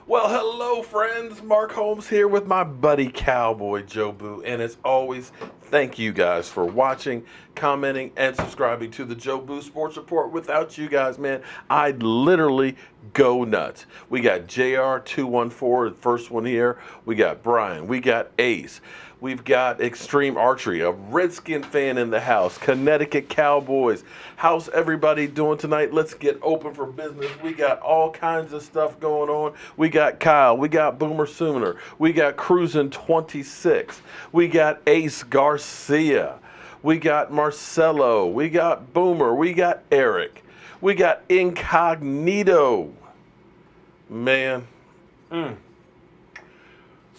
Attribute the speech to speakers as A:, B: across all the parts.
A: Well, hello, friends. Mark Holmes here with my buddy Cowboy Joe Boo. And as always, thank you guys for watching, commenting, and subscribing to the Joe Boo Sports Report. Without you guys, man, I'd literally go nuts. We got JR214, the first one here. We got Brian. We got Ace. We've got Extreme Archery, a Redskin fan in the house, Connecticut Cowboys. How's everybody doing tonight? Let's get open for business. We got all kinds of stuff going on. We got Kyle. We got Boomer Sooner. We got Cruisin' 26. We got Ace Garcia. We got Marcelo. We got Boomer. We got Eric. We got Incognito. Man,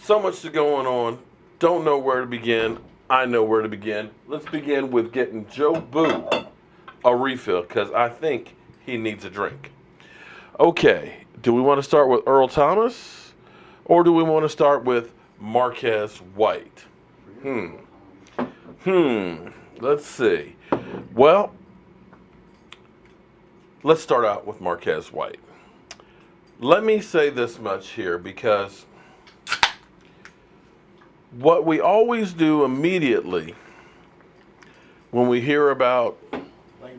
A: so much to going on. Don't know where to begin. I know where to begin. Let's begin with getting Joe Boo a refill because I think he needs a drink. Okay, do we want to start with Earl Thomas or do we want to start with Marquez White? Let's see. Well, let's start out with Marquez White. Let me say this much here because what we always do immediately when we hear about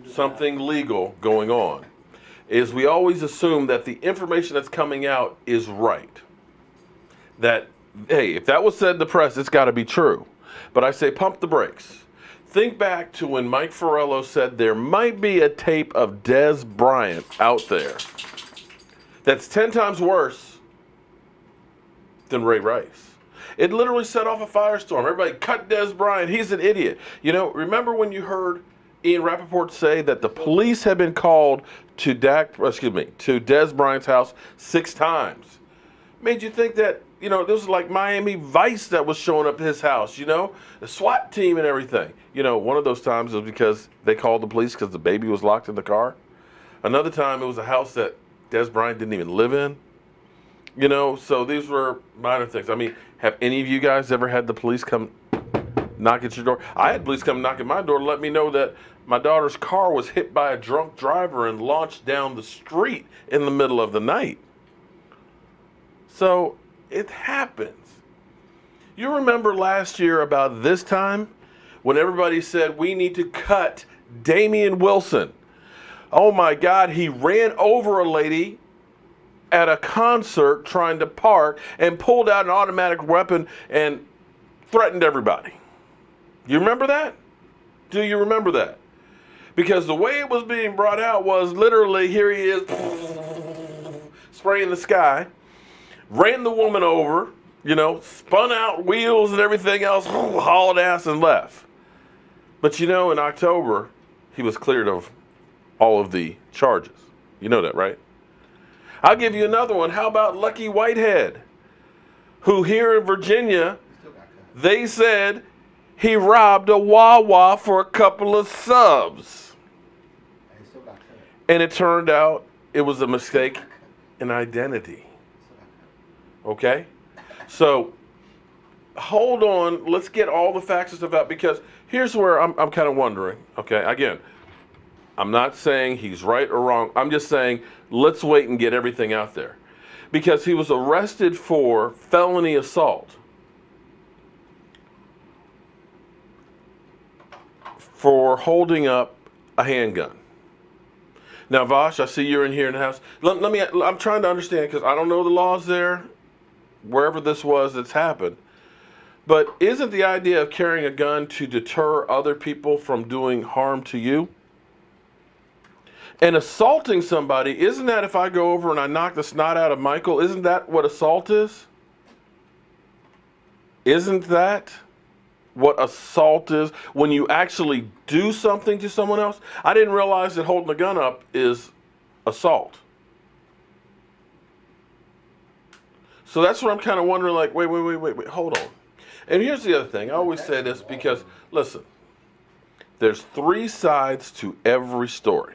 A: something legal going on is we always assume that the information that's coming out is right. That, hey, if that was said in the press, it's got to be true. But I say pump the brakes. Think back to when Mike Farello said there might be a tape of Dez Bryant out there that's 10 times worse than Ray Rice. It literally set off a firestorm. Everybody cut Dez Bryant. He's an idiot. You know, remember when you heard Ian Rappaport say that the police had been called to Dez Bryant's house 6 times? Made you think that, you know, this was like Miami Vice that was showing up at his house, you know, the SWAT team and everything. You know, one of those times was because they called the police because the baby was locked in the car. Another time it was a house that Dez Bryant didn't even live in. You know, so these were minor things. I mean, have any of you guys ever had the police come knock at your door? I had police come knock at my door to let me know that my daughter's car was hit by a drunk driver and launched down the street in the middle of the night. So it happens. You remember last year about this time when everybody said we need to cut Damian Wilson. Oh my God, he ran over a lady at a concert trying to park and pulled out an automatic weapon and threatened everybody. You remember that? Do you remember that? Because the way it was being brought out was literally, here he is, spraying the sky, ran the woman over, you know, spun out wheels and everything else, hauled ass and left. But you know, in October, he was cleared of all of the charges. You know that, right? I'll give you another one. How about Lucky Whitehead, who here in Virginia, they said he robbed a Wawa for a couple of subs. And it turned out it was a mistake in identity. Okay? So, hold on. Let's get all the facts and stuff out because here's where I'm kind of wondering. Okay? Again, I'm not saying he's right or wrong. I'm just saying let's wait and get everything out there. Because he was arrested for felony assault. For holding up a handgun. Now, Vosh, I see you're in here in the house. I'm trying to understand because I don't know the laws there, wherever this was that's happened. But isn't the idea of carrying a gun to deter other people from doing harm to you? And assaulting somebody, isn't that if I go over and I knock the snot out of Michael, isn't that what assault is? Isn't that what assault is? When you actually do something to someone else? I didn't realize that holding a gun up is assault. So that's what I'm kind of wondering, like, wait, hold on. And here's the other thing. I always say this because, listen, there's 3 sides to every story.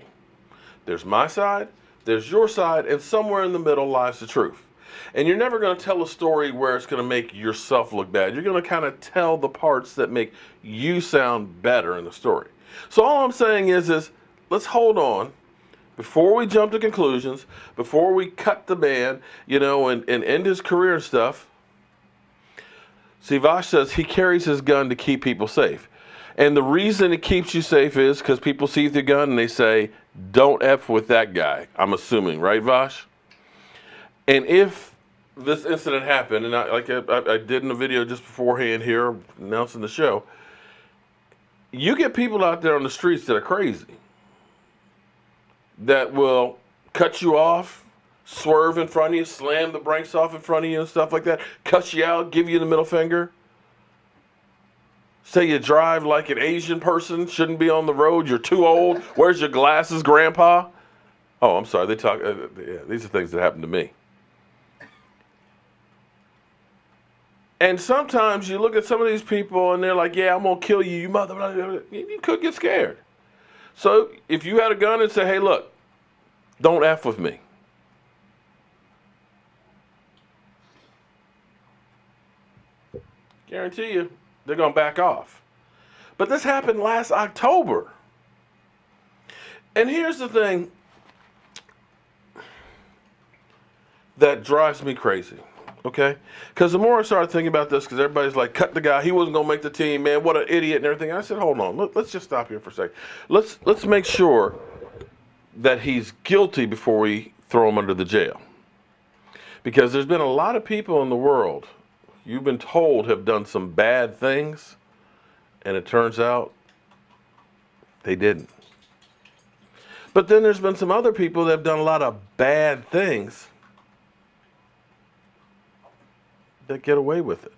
A: There's my side, there's your side, and somewhere in the middle lies the truth. And you're never going to tell a story where it's going to make yourself look bad. You're going to kind of tell the parts that make you sound better in the story. So all I'm saying is let's hold on before we jump to conclusions, before we cut the man, and end his career and stuff, see, Vosh says he carries his gun to keep people safe. And the reason it keeps you safe is because people see the gun and they say, don't F with that guy, I'm assuming, right, Vosh? And if this incident happened, and I did in a video just beforehand here, announcing the show, you get people out there on the streets that are crazy, that will cut you off, swerve in front of you, slam the brakes off in front of you and stuff like that, cuss you out, give you the middle finger, say you drive like an Asian person, shouldn't be on the road, you're too old, where's your glasses, grandpa? Oh, I'm sorry, these are things that happen to me. And sometimes you look at some of these people and they're like, yeah, I'm going to kill you, you mother. You could get scared. So if you had a gun and say, hey, look, don't F with me. Guarantee you, they're going to back off. But this happened last October. And here's the thing that drives me crazy, okay? Because the more I started thinking about this, because everybody's like, cut the guy, he wasn't going to make the team, man, what an idiot and everything. I said, hold on, let's just stop here for a second. Let's make sure that he's guilty before we throw him under the jail. Because there's been a lot of people in the world, you've been told, have done some bad things, and it turns out they didn't. But then there's been some other people that have done a lot of bad things that get away with it.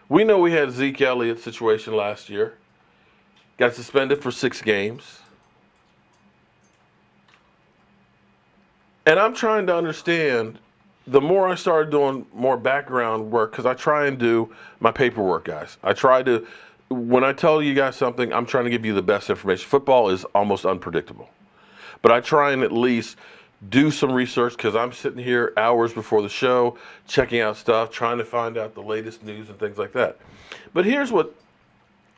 A: We know we had Zeke Elliott's situation last year. Got suspended for 6 games. And I'm trying to understand, the more I started doing more background work, because I try and do my paperwork, guys. When I tell you guys something, I'm trying to give you the best information. Football is almost unpredictable. But I try and at least do some research, because I'm sitting here hours before the show, checking out stuff, trying to find out the latest news and things like that. But here's what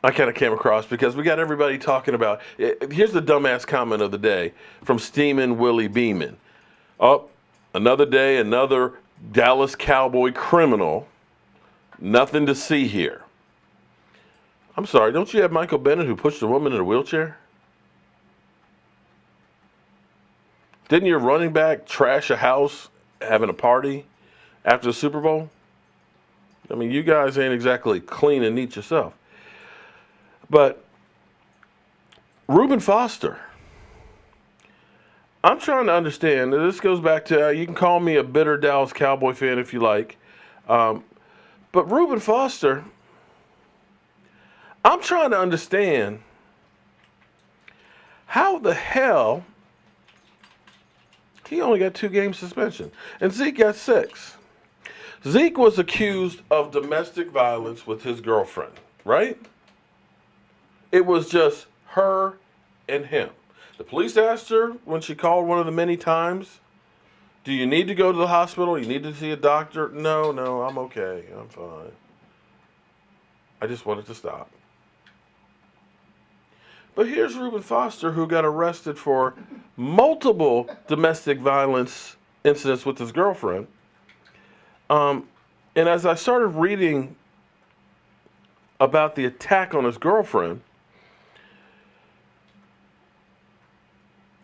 A: I kind of came across, because we got everybody talking about, here's the dumbass comment of the day from Steamin' Willie Beeman. Oh, another day, another Dallas Cowboy criminal. Nothing to see here. I'm sorry, don't you have Michael Bennett who pushed a woman in a wheelchair? Didn't your running back trash a house having a party after the Super Bowl? I mean, you guys ain't exactly clean and neat yourself. But Reuben Foster, I'm trying to understand. This goes back to, you can call me a bitter Dallas Cowboy fan if you like. But Reuben Foster, I'm trying to understand how the hell he only got 2 game suspension and Zeke got 6. Zeke was accused of domestic violence with his girlfriend, right? It was just her and him. The police asked her when she called one of the many times, do you need to go to the hospital? You need to see a doctor? No, I'm okay. I'm fine. I just wanted to stop. But here's Reuben Foster, who got arrested for multiple domestic violence incidents with his girlfriend. And as I started reading about the attack on his girlfriend,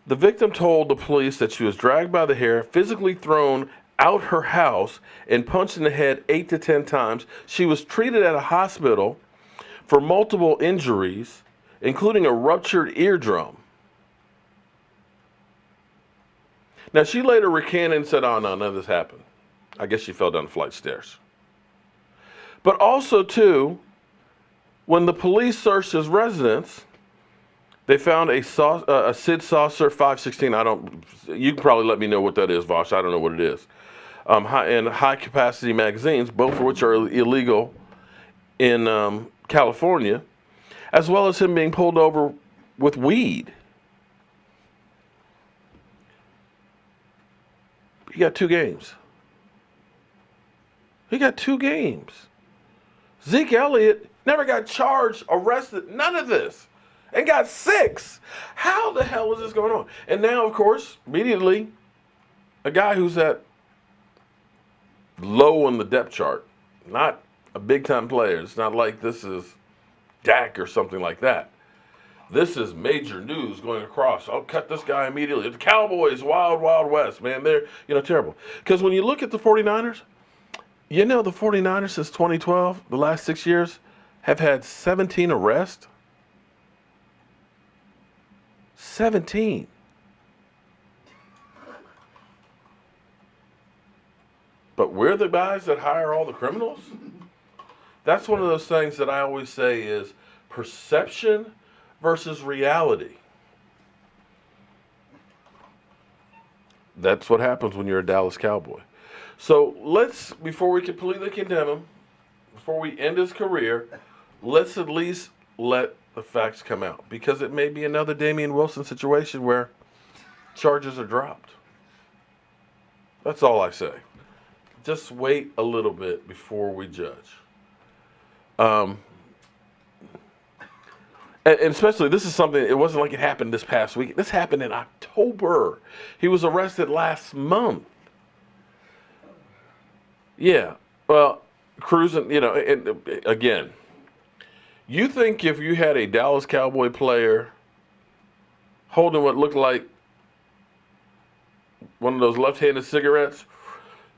A: the victim told the police that she was dragged by the hair, physically thrown out her house, and punched in the head 8 to 10 times. She was treated at a hospital for multiple injuries, including a ruptured eardrum. Now, she later recanted and said, oh, no, none of this happened. I guess she fell down the flight of stairs. But also, too, when the police searched his residence, they found a Sid Saucer 516. You can probably let me know what that is, Vosh. I don't know what it is. And high-capacity magazines, both of which are illegal in California, as well as him being pulled over with weed. He got 2 games. He got 2 games. Zeke Elliott never got charged, arrested, none of this. and got 6. How the hell is this going on? And now, of course, immediately, a guy who's at low on the depth chart, not a big time player. It's not like this is Dak or something like that. This is major news going across. I'll cut this guy immediately. The Cowboys, wild, wild west, man. They're, terrible. Because when you look at the 49ers, the 49ers since 2012, the last 6 years, have had 17 arrests. 17. But we're the guys that hire all the criminals? That's one of those things that I always say is perception versus reality. That's what happens when you're a Dallas Cowboy. So let's, before we completely condemn him, before we end his career, let's at least let the facts come out. Because it may be another Damian Wilson situation where charges are dropped. That's all I say. Just wait a little bit before we judge. And especially, this is something, it wasn't like it happened this past week. This happened in October. He was arrested last month. Yeah. Well, cruising, and again, you think if you had a Dallas Cowboy player holding what looked like one of those left-handed cigarettes,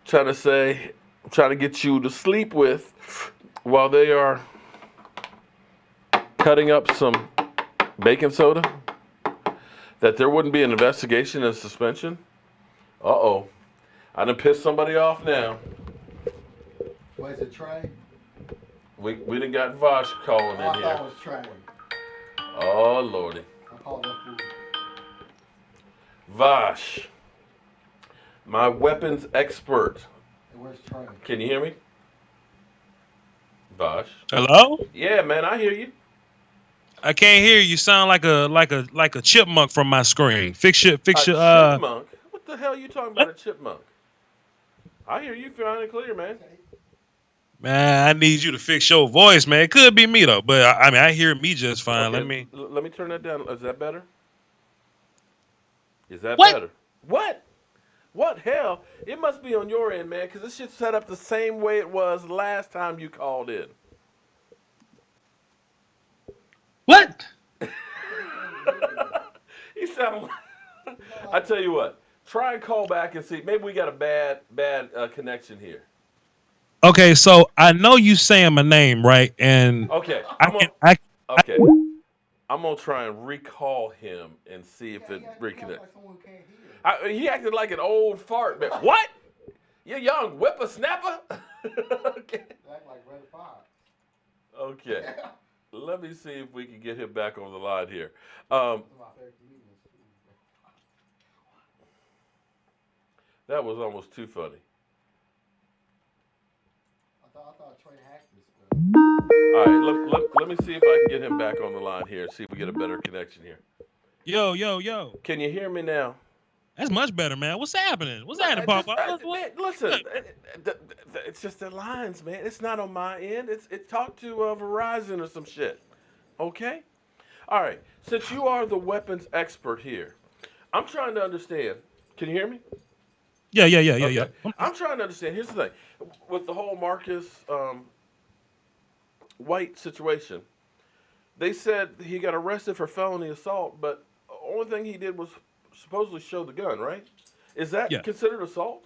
A: trying to get you to sleep with while they are cutting up some baking soda, that there wouldn't be an investigation and suspension? Uh-oh. I done pissed somebody off now.
B: What is it, Trey?
A: We done got Vosh calling in here.
B: I thought it was Trey.
A: Oh, Lordy.
B: I called that fool.
A: Vosh, my weapons expert.
B: Hey, where's Trey?
A: Can you hear me? Vosh.
C: Hello?
A: Yeah, man, I hear you.
C: I can't hear you. You sound like a chipmunk from my screen. Fix your
A: chipmunk? What the hell are you talking about, a chipmunk? I hear you fine and clear, man.
C: Man, I need you to fix your voice, man. It could be me though, but I hear me just fine.
A: Okay, let me turn that down. Is that better? Is that
C: What?
A: better? What hell? It must be on your end, man, because this shit's set up the same way it was last time you called in.
C: What?
A: You sound like... I tell you what. Try and call back and see. Maybe we got a bad connection here.
C: Okay, so I know you saying my name, right? And
A: okay, okay. I'm gonna try and recall him and see if it reconnects. He acted like an old fart, man. What? You young whippersnapper? Okay.
B: Act like Red Fox.
A: Okay. Let me see if we can get him back on the line here. That was almost too funny.
B: I thought Trey hacked this.
A: All right, let me see if I can get him back on the line here. See if we get a better connection here.
C: Yo.
A: Can you hear me now?
C: That's much better, man. What's happening? What's happening, Papa?
A: Listen, it's just the lines, man. It's not on my end. It's talk to Verizon or some shit. Okay? All right. Since you are the weapons expert here, I'm trying to understand. Can you hear me?
C: Yeah.
A: Okay. I'm trying to understand. Here's the thing. With the whole Marquez White situation, they said he got arrested for felony assault, but the only thing he did was supposedly show the gun, right? Is that considered assault?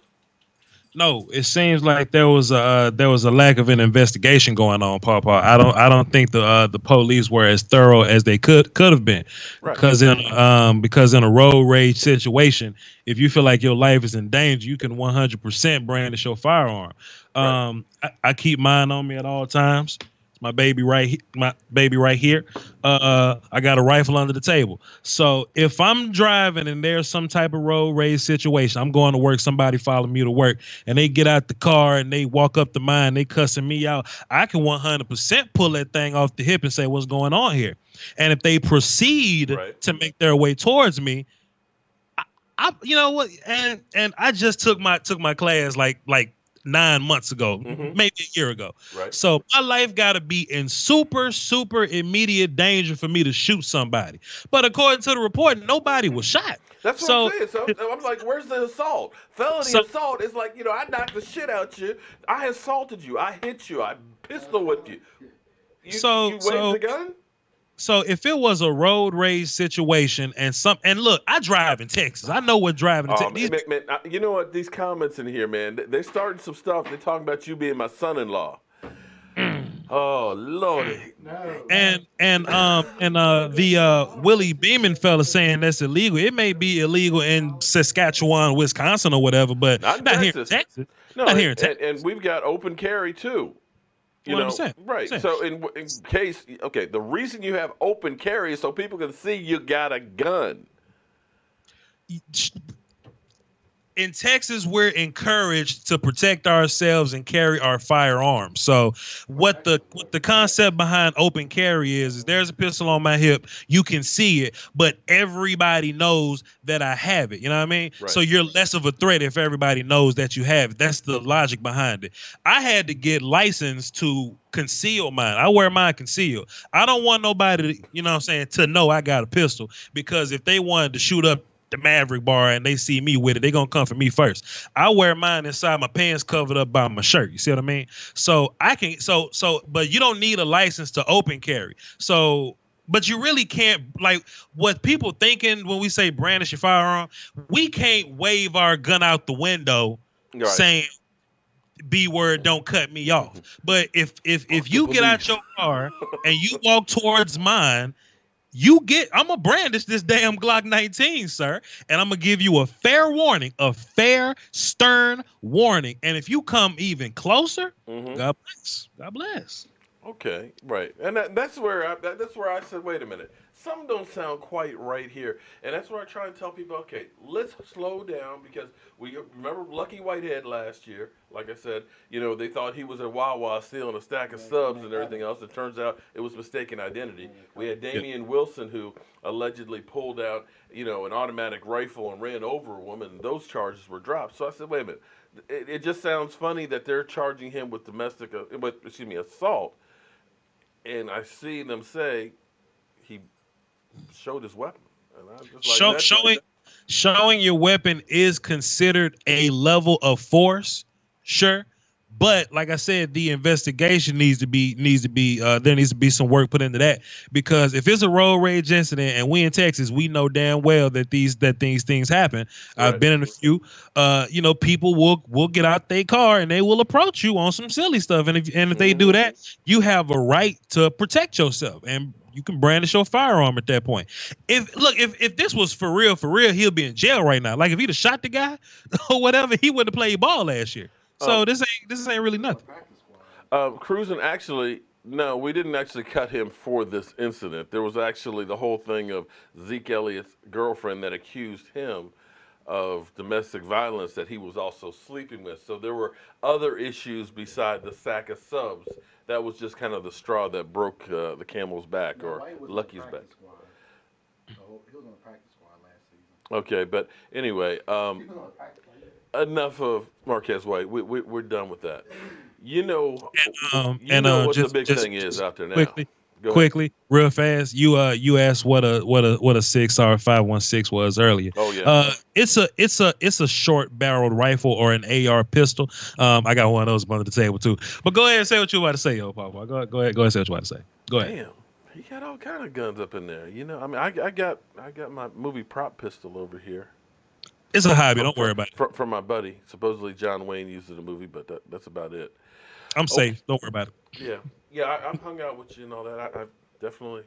C: No, it seems like there was a lack of an investigation going on, Papa. I don't think the police were as thorough as they could have been,
A: right.
C: because in a road rage situation, if you feel like your life is in danger, you can 100% brandish your firearm.
A: Right.
C: I keep mine on me at all times. My baby right here. I got a rifle under the table. So if I'm driving and there's some type of road rage situation, I'm going to work, somebody follow me to work, and they get out the car and they walk up to mine, they cussing me out, I can 100% pull that thing off the hip and say, what's going on here? And if they proceed to make their way towards me, I you know what? And I just took my class like 9 months ago,
A: Mhm.
C: maybe a year ago.
A: Right.
C: So my life got to be in super, super immediate danger for me to shoot somebody. But according to the report, nobody was shot.
A: That's what I'm
C: So,
A: saying. So I'm like, where's the assault? Felony
C: so,
A: assault is like, I knocked the shit out you. I assaulted you. I hit you. I pistol whipped you.
C: so,
A: You waved
C: so,
A: the gun?
C: so if it was a road rage situation and look, I drive in Texas. I know what driving in Texas.
A: Man, you know what? These comments in here, man, they're starting some stuff. They're talking about you being my son-in-law. Oh, Lordy.
B: No.
C: And the Willie Beeman fella saying that's illegal. It may be illegal in Saskatchewan, Wisconsin, or whatever, but
A: Not in
C: not here in
A: Texas.
C: Texas.
A: No,
C: Not
A: and,
C: here in
A: and,
C: Texas.
A: and we've got open carry too.
C: What I'm saying.
A: Right. So in case, okay, the reason you have open carry is so people can see you got a gun.
C: In Texas, we're encouraged to protect ourselves and carry our firearms. So what the concept behind open carry is there's a pistol on my hip, you can see it, but everybody knows that I have it. You know what I mean?
A: Right.
C: So you're less of a threat if everybody knows that you have it. That's the logic behind it. I had to get licensed to conceal mine. I wear mine concealed. I don't want nobody to, you know what I'm saying, to know I got a pistol, because if they wanted to shoot up the Maverick bar and they see me with it, they're gonna come for me first. I wear mine inside my pants covered up by my shirt. You see what I mean? So I can but you don't need a license to open carry. So but you really can't, like what people thinking when we say brandish your firearm, we can't wave our gun out the window
A: Right.
C: saying B word, don't cut me off. But if you get out your car and you walk towards mine, I'm gonna brandish this damn Glock 19, sir, and I'm gonna give you a fair warning, a fair, stern warning. And if you come even closer,
A: Mm-hmm.
C: God bless. God bless.
A: Okay, right, and that's where I said, wait a minute, something don't sound quite right here, and that's where I try and tell people, okay, let's slow down, because we remember Lucky Whitehead last year. Like I said, they thought he was at Wawa stealing a stack of subs and everything else. It turns out it was mistaken identity. We had Damian Wilson, who allegedly pulled out an automatic rifle and ran over a woman, and those charges were dropped. So I said, wait a minute, it just sounds funny that they're charging him with assault. And I see them say he showed his weapon, and I just like
C: Showing your weapon is considered a level of force, sure. But like I said, the investigation needs to be there needs to be some work put into that, because if it's a road rage incident and we in Texas, we know damn well that these things happen.
A: Right.
C: I've been in a few. People will get out their car and they will approach you on some silly stuff, and if they do that, you have a right to protect yourself, and you can brandish your firearm at that point. If this was for real, he'll be in jail right now. Like if he'd have shot the guy or whatever, he wouldn't have played ball last year. So this ain't really nothing.
A: Cruising, actually, no, we didn't actually cut him for this incident. There was actually the whole thing of Zeke Elliott's girlfriend that accused him of domestic violence that he was also sleeping with. So there were other issues beside the sack of subs. That was just kind of the straw that broke the camel's back, or Lucky's back.
B: He was on the practice squad last season.
A: Okay, but anyway, enough of Marquez White. We're done with that. What the big thing is out there now.
C: Quickly, real fast. You asked what a 6R 516 was earlier.
A: Oh yeah.
C: It's a short barreled rifle or an AR pistol. I got one of those under the table too. But go ahead and say what you about to say, yo, Papa. Go ahead and say what you about to say. Go ahead.
A: Damn, he got all kind of guns up in there. I got my movie prop pistol over here.
C: It's a hobby. Don't worry about it.
A: From my buddy. Supposedly John Wayne used it in the movie, but that's about it.
C: I'm safe. Don't worry about it.
A: Yeah. I've hung out with you and all that. I definitely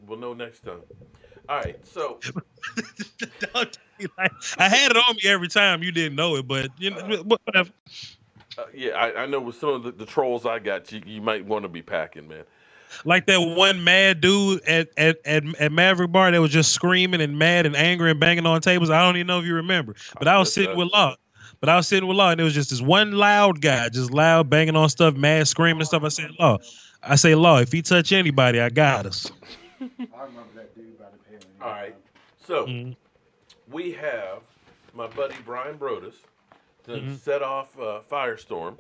A: will know next time. All right, so
C: I had it on me every time. You didn't know it, but whatever.
A: I know with some of the trolls I got, you might want to be packing, man.
C: Like that one mad dude at Maverick Bar that was just screaming and mad and angry and banging on tables. I don't even know if you remember, but I was sitting with Law. And it was just this one loud guy, just loud banging on stuff, mad screaming and stuff. I say, Law, if he touch anybody, I got us.
B: I remember that dude by the pale.
A: All right, so we have my buddy Brian Brodus to set off a firestorm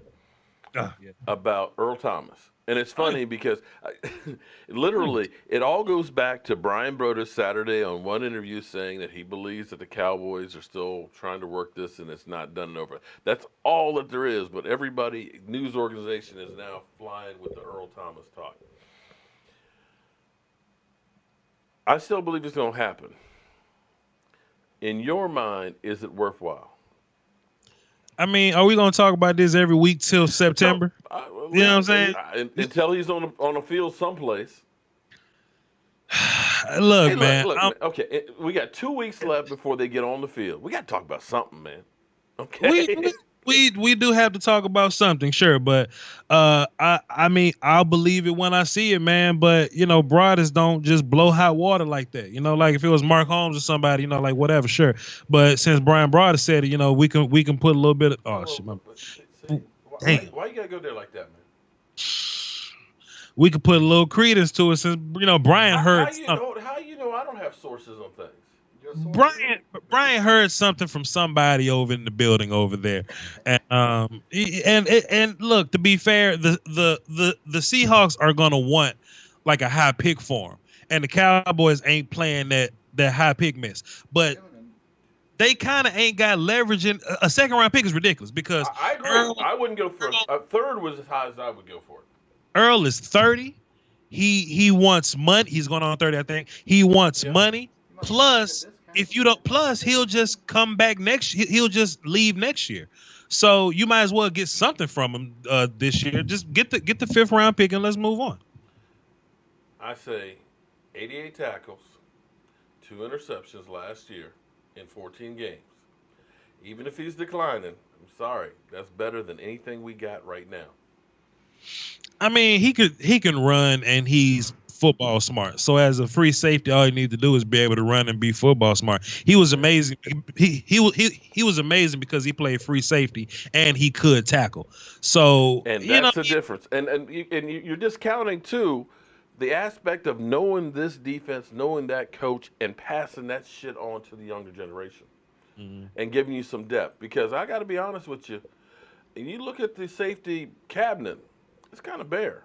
C: Yeah.
A: about Earl Thomas. And it's funny because literally it all goes back to Brian Broder Saturday on one interview saying that he believes that the Cowboys are still trying to work this and it's not done and over. That's all that there is, but everybody, news organization is now flying with the Earl Thomas talk. I still believe it's going to happen. In your mind, is it worthwhile?
C: I mean, are we gonna talk about this every week till September?
A: No,
C: You know what I'm saying?
A: Until he's on a field someplace.
C: Look,
A: Hey,
C: man.
A: look, man. Okay, we got 2 weeks left before they get on the field. We got to talk about something, man.
C: we,
A: Okay.
C: we do have to talk about something, sure, but I mean I'll believe it when I see it, man. But Broaders don't just blow hot water like that. Like if it was Mark Holmes or somebody, like whatever, sure. But since Brian Broader said it, we can put a little bit of shit. Damn.
A: Why you gotta go there like that, man?
C: We could put a little credence to it since Brian heard something.
A: How you know I don't have sources on things?
C: Brian heard something from somebody over in the building over there, and look, to be fair, the Seahawks are gonna want like a high pick for him, and the Cowboys ain't playing that high pick miss, but they kind of ain't got leverage in a second round pick is ridiculous because
A: I agree. I wouldn't go for a third was as high as I would go for it.
C: Earl is 30. He wants money. He's going on 30, I think. He wants money. Plus, if you don't, he'll just come back next. He'll just leave next year. So you might as well get something from him this year. Just get the fifth round pick and let's move on.
A: I say 88 tackles, 2 interceptions last year in 14 games. Even if he's declining, I'm sorry, that's better than anything we got right now.
C: I mean, he can run and he's football smart. So as a free safety, all you need to do is be able to run and be football smart. He was amazing. He was amazing because he played free safety and he could tackle. So
A: and that's the difference. And you're discounting too the aspect of knowing this defense, knowing that coach, and passing that shit on to the younger generation, and giving you some depth. Because I got to be honest with you, and you look at the safety cabinet. It's kind of bare.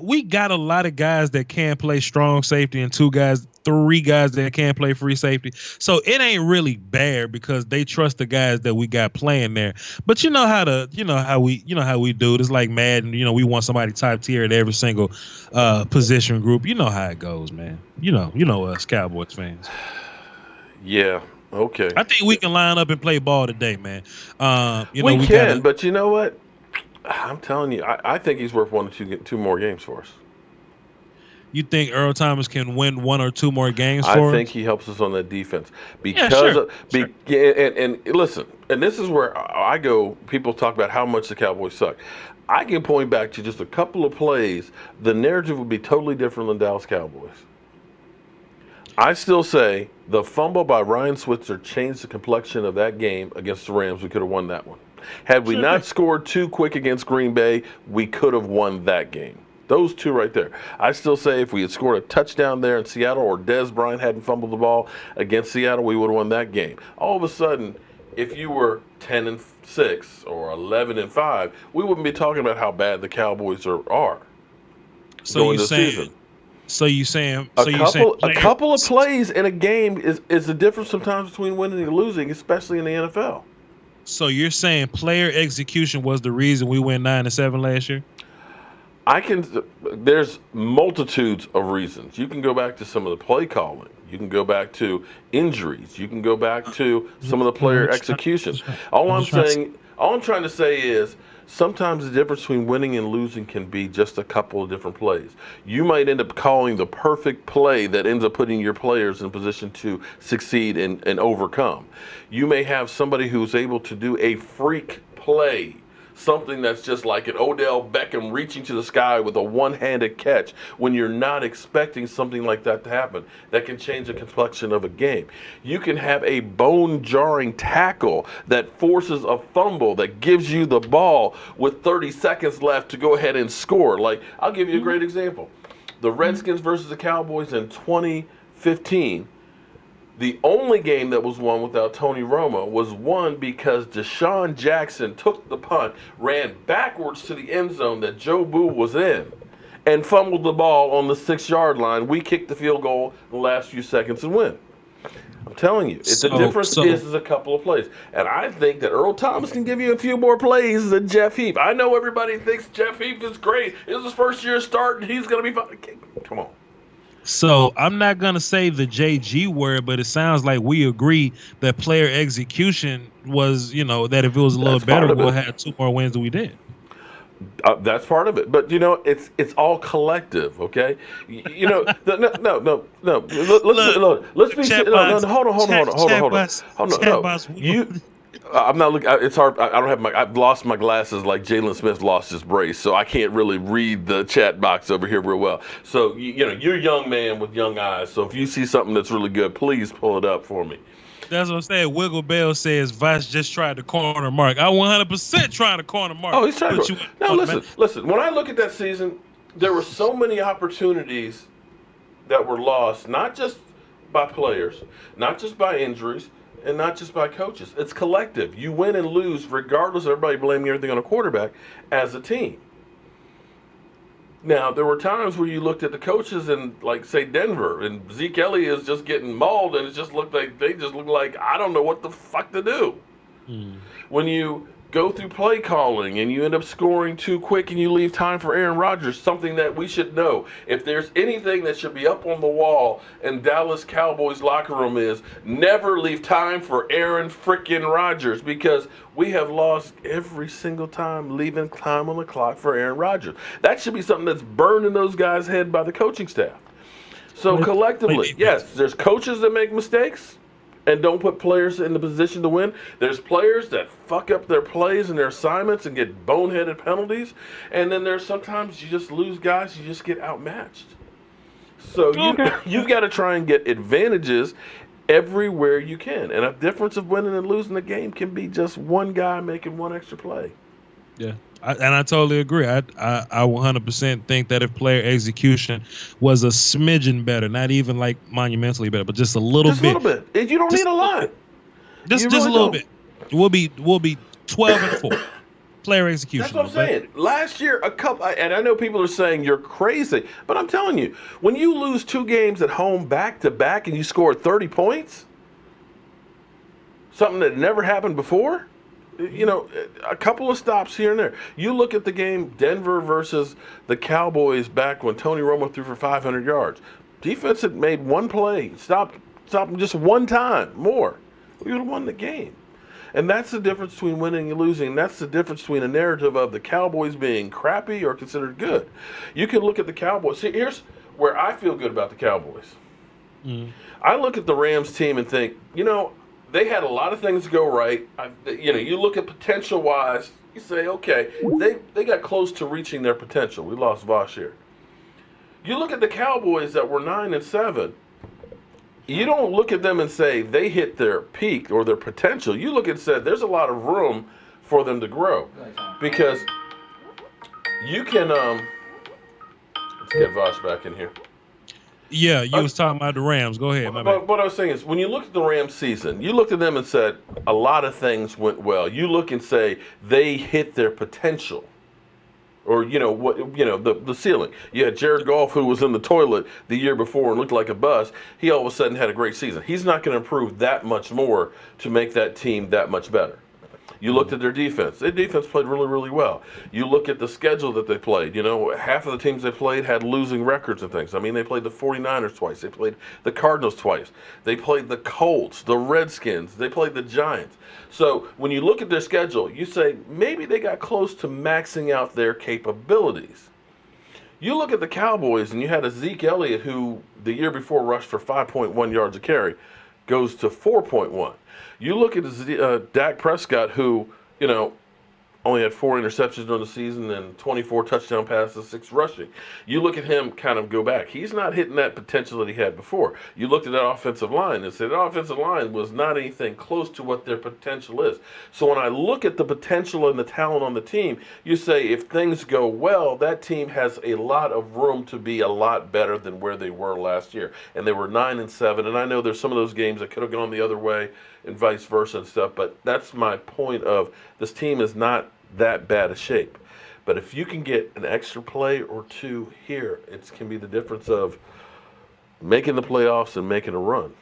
C: We got a lot of guys that can play strong safety and 3 guys that can play free safety. So it ain't really bare because they trust the guys that we got playing there. But you know how we do it. It's like Madden, we want somebody top tier at every single position group. You know how it goes, man. You know us Cowboys fans.
A: Yeah. Okay.
C: I think we can line up and play ball today, man.
A: We can, but you know what? I'm telling you, I think he's worth 1 or 2 more games for us.
C: You think Earl Thomas can win 1 or 2 more games for us?
A: I think he helps us on that defense because and listen, and this is where I go. People talk about how much the Cowboys suck. I can point back to just a couple of plays. The narrative would be totally different than Dallas Cowboys. I still say the fumble by Ryan Switzer changed the complexion of that game against the Rams. We could have won that one. Had we not scored too quick against Green Bay, we could have won that game. Those 2 right there. I still say if we had scored a touchdown there in Seattle or Dez Bryant hadn't fumbled the ball against Seattle, we would have won that game. All of a sudden, if you were 10-6 or 11-5, we wouldn't be talking about how bad the Cowboys are.
C: So you're saying
A: a couple of plays in a game is the difference sometimes between winning and losing, especially in the NFL.
C: So you're saying player execution was the reason we went 9-7 last year?
A: There's multitudes of reasons. You can go back to some of the play calling. You can go back to injuries. You can go back to some of the player execution. All I'm trying to say is sometimes the difference between winning and losing can be just a couple of different plays. You might end up calling the perfect play that ends up putting your players in a position to succeed and overcome. You may have somebody who's able to do a freak play, something that's just like an Odell Beckham reaching to the sky with a one-handed catch when you're not expecting something like that to happen. That can change the complexion of a game. You can have a bone-jarring tackle that forces a fumble that gives you the ball with 30 seconds left to go ahead and score. Like, I'll give you a great example. The Redskins versus the Cowboys in 2015. The only game that was won without Tony Romo was won because Deshaun Jackson took the punt, ran backwards to the end zone that Joe Boo was in, and fumbled the ball on the 6-yard line. We kicked the field goal in the last few seconds and win. I'm telling you, the difference is a couple of plays. And I think that Earl Thomas can give you a few more plays than Jeff Heath. I know everybody thinks Jeff Heath is great. It's his first year starting. He's going to be fine. Come on.
C: So I'm not going to say the JG word, but it sounds like we agree that player execution was, that if it was a little better, we'll have 2 more wins than we did.
A: That's part of it, but it's all collective, okay? No. Let's be serious. No, hold on. I'm not looking. It's hard. I don't have I've lost my glasses like Jalen Smith lost his brace, so I can't really read the chat box over here real well. So you're a young man with young eyes. So if you see something that's really good, please pull it up for me.
C: That's what I'm saying. Wiggle Bell says Vice just tried to corner Mark. I 100% trying to corner Mark.
A: Oh, he's trying to. Now listen. When I look at that season, there were so many opportunities that were lost, not just by players, not just by injuries, and not just by coaches. It's collective. You win and lose regardless of everybody blaming everything on a quarterback as a team. Now, there were times where you looked at the coaches in, like, say, Denver, and Zeke Elliott is just getting mauled, and it just looked like they just look like I don't know what the fuck to do. When you go through play calling and you end up scoring too quick and you leave time for Aaron Rodgers, something that we should know. If there's anything that should be up on the wall in Dallas Cowboys locker room is never leave time for Aaron frickin' Rodgers, because we have lost every single time leaving time on the clock for Aaron Rodgers. That should be something that's burned in those guys' head by the coaching staff. So collectively, yes, there's coaches that make mistakes and don't put players in the position to win. There's players that fuck up their plays and their assignments and get boneheaded penalties. And then there's sometimes you just lose guys, you just get outmatched. So you've got to try and get advantages everywhere you can. And a difference of winning and losing the game can be just one guy making one extra play.
C: Yeah. I totally agree. I 100% think that if player execution was a smidgen better, not even like monumentally better, but just a little bit.
A: Just a little bit. You don't need a lot.
C: Just a little bit. We'll be 12-4. Player execution.
A: That's what I'm saying. Last year, and I know people are saying you're crazy, but I'm telling you, when you lose 2 games at home back to back and you score 30 points, something that never happened before. A couple of stops here and there. You look at the game, Denver versus the Cowboys back when Tony Romo threw for 500 yards. Defense had made one play, stopped them just one time more. We would have won the game. And that's the difference between winning and losing. And that's the difference between a narrative of the Cowboys being crappy or considered good. You can look at the Cowboys. See, here's where I feel good about the Cowboys. I look at the Rams team and think, they had a lot of things go right. You look at potential-wise, you say, okay, they got close to reaching their potential. We lost Vosh here. You look at the Cowboys that were 9-7. You don't look at them and say they hit their peak or their potential. You look and say there's a lot of room for them to grow, because you can. Let's get Vosh back in here.
C: Yeah, you was talking about the Rams. Go ahead.
A: But what I was saying is, when you look at the Rams season, you looked at them and said a lot of things went well. You look and say they hit their potential, or the ceiling. You had Jared Goff, who was in the toilet the year before and looked like a bust. He all of a sudden had a great season. He's not going to improve that much more to make that team that much better. You looked at their defense. Their defense played really, really well. You look at the schedule that they played. Half of the teams they played had losing records and things. I mean, they played the 49ers twice. They played the Cardinals twice. They played the Colts, the Redskins. They played the Giants. So when you look at their schedule, you say maybe they got close to maxing out their capabilities. You look at the Cowboys, and you had a Zeke Elliott who the year before rushed for 5.1 yards a carry, goes to 4.1. You look at Dak Prescott, who, only had 4 interceptions during the season and 24 touchdown passes, 6 rushing. You look at him kind of go back. He's not hitting that potential that he had before. You looked at that offensive line and said that offensive line was not anything close to what their potential is. So when I look at the potential and the talent on the team, you say if things go well, that team has a lot of room to be a lot better than where they were last year. And they were 9-7, and I know there's some of those games that could have gone the other way and vice versa and stuff, but that's my point of this team is not that bad a shape. But if you can get an extra play or two here, it can be the difference of making the playoffs and making a run.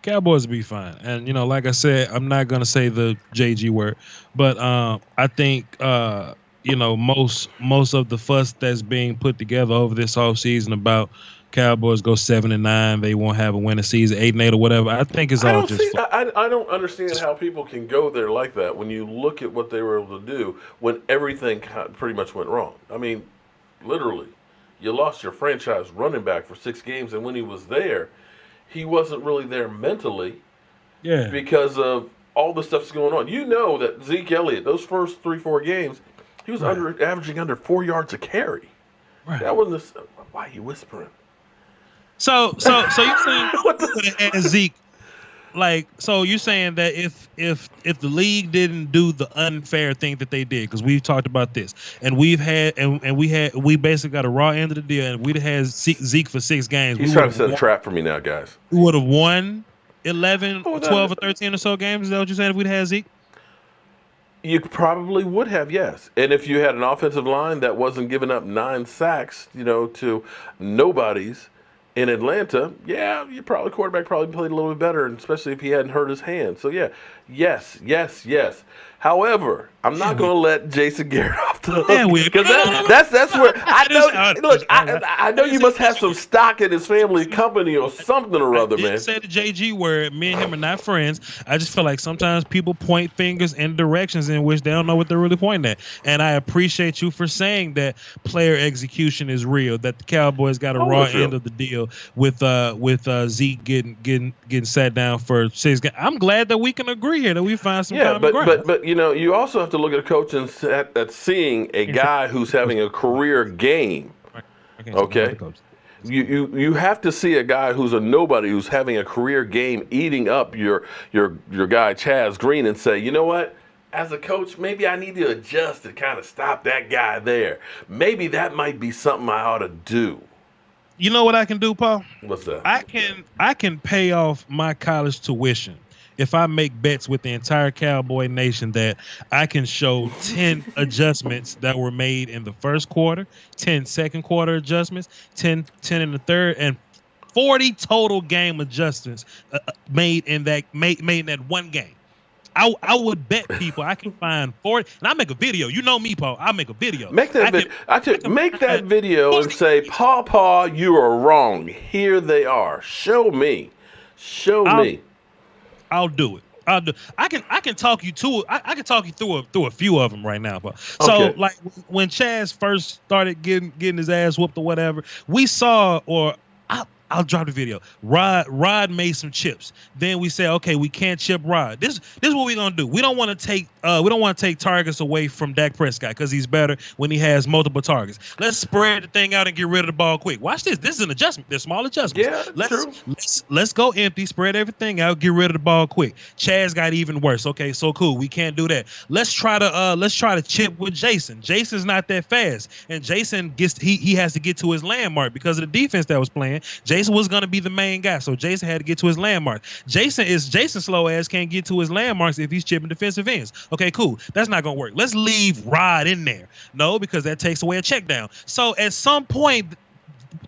C: Cowboys will be fine. And, like I said, I'm not going to say the JG word, but I think, most of the fuss that's being put together over this offseason about Cowboys go 7-9, they won't have a winning season, 8-8 or whatever. I think it's all just.
A: I don't understand how people can go there like that when you look at what they were able to do when everything pretty much went wrong. I mean, literally, you lost your franchise running back for 6 games, and when he was there, he wasn't really there mentally.
C: Yeah.
A: Because of all the stuff that's going on. You know that Zeke Elliott, those first 3-4 games, he was averaging under 4 yards a carry. Right. That wasn't this. Why are you whispering?
C: So you saying as Zeke, so you're saying that if the league didn't do the unfair thing that they did, because we've talked about this, and we basically got a raw end of the deal, and we'd had Zeke for 6 games.
A: He's trying to set a trap for me now, guys.
C: We would have won 11, 12, or 13 or so games. Is that what you're saying? If we'd had Zeke,
A: you probably would have, yes. And if you had an offensive line that wasn't giving up 9 sacks, to nobodies. In Atlanta, you quarterback probably played a little bit better, and especially if he hadn't hurt his hand. So yes. However, I'm not going to let Jason Garrett off the hook because that's where I know. Look, I know you must have some stock in his family company or something or other, man. I didn't
C: say the JG word. Me and him are not friends. I just feel like sometimes people point fingers in directions in which they don't know what they're really pointing at. And I appreciate you for saying that player execution is real. That the Cowboys got a raw end of the deal with Zeke getting sat down for 6 games. I'm glad that we can agree here that we find some common ground.
A: But you also have to look at a coach at seeing a guy who's having a career game. Okay, you have to see a guy who's a nobody who's having a career game eating up your guy Chaz Green and say, you know what? As a coach, maybe I need to adjust to kind of stop that guy there. Maybe that might be something I ought to do.
C: You know what I can do, Paul?
A: What's that?
C: I can pay off my college tuition if I make bets with the entire Cowboy Nation that I can show 10 adjustments that were made in the first quarter, 10 second quarter adjustments, 10 in the third, and 40 total game adjustments made in that one game. I would bet people I can find 40, and I make a video. You know me, Paul. I make a video.
A: Make that video. Make that video and say, "Paw, you are wrong. Here they are. Show me.
C: I'll do it. I can talk you to it. I can talk you through a few of them right now. But so like when Chaz first started getting his ass whooped or whatever, we saw I'll drop the video. Rod made some chips. Then we say, okay, we can't chip Rod. This is what we're gonna do. We don't want to take targets away from Dak Prescott because he's better when he has multiple targets. Let's spread the thing out and get rid of the ball quick. Watch this. This is an adjustment. They're small adjustments.
A: Yeah, true.
C: Let's go empty, spread everything out, get rid of the ball quick. Chaz got even worse. Okay, so cool. We can't do that. Let's try to chip with Jason. Jason's not that fast, and Jason he has to get to his landmark because of the defense that was playing. Jason was going to be the main guy, so Jason had to get to his landmark. Jason slow ass can't get to his landmarks if he's chipping defensive ends. Okay, cool. That's not going to work. Let's leave Rod in there. No, because that takes away a check down. So at some point,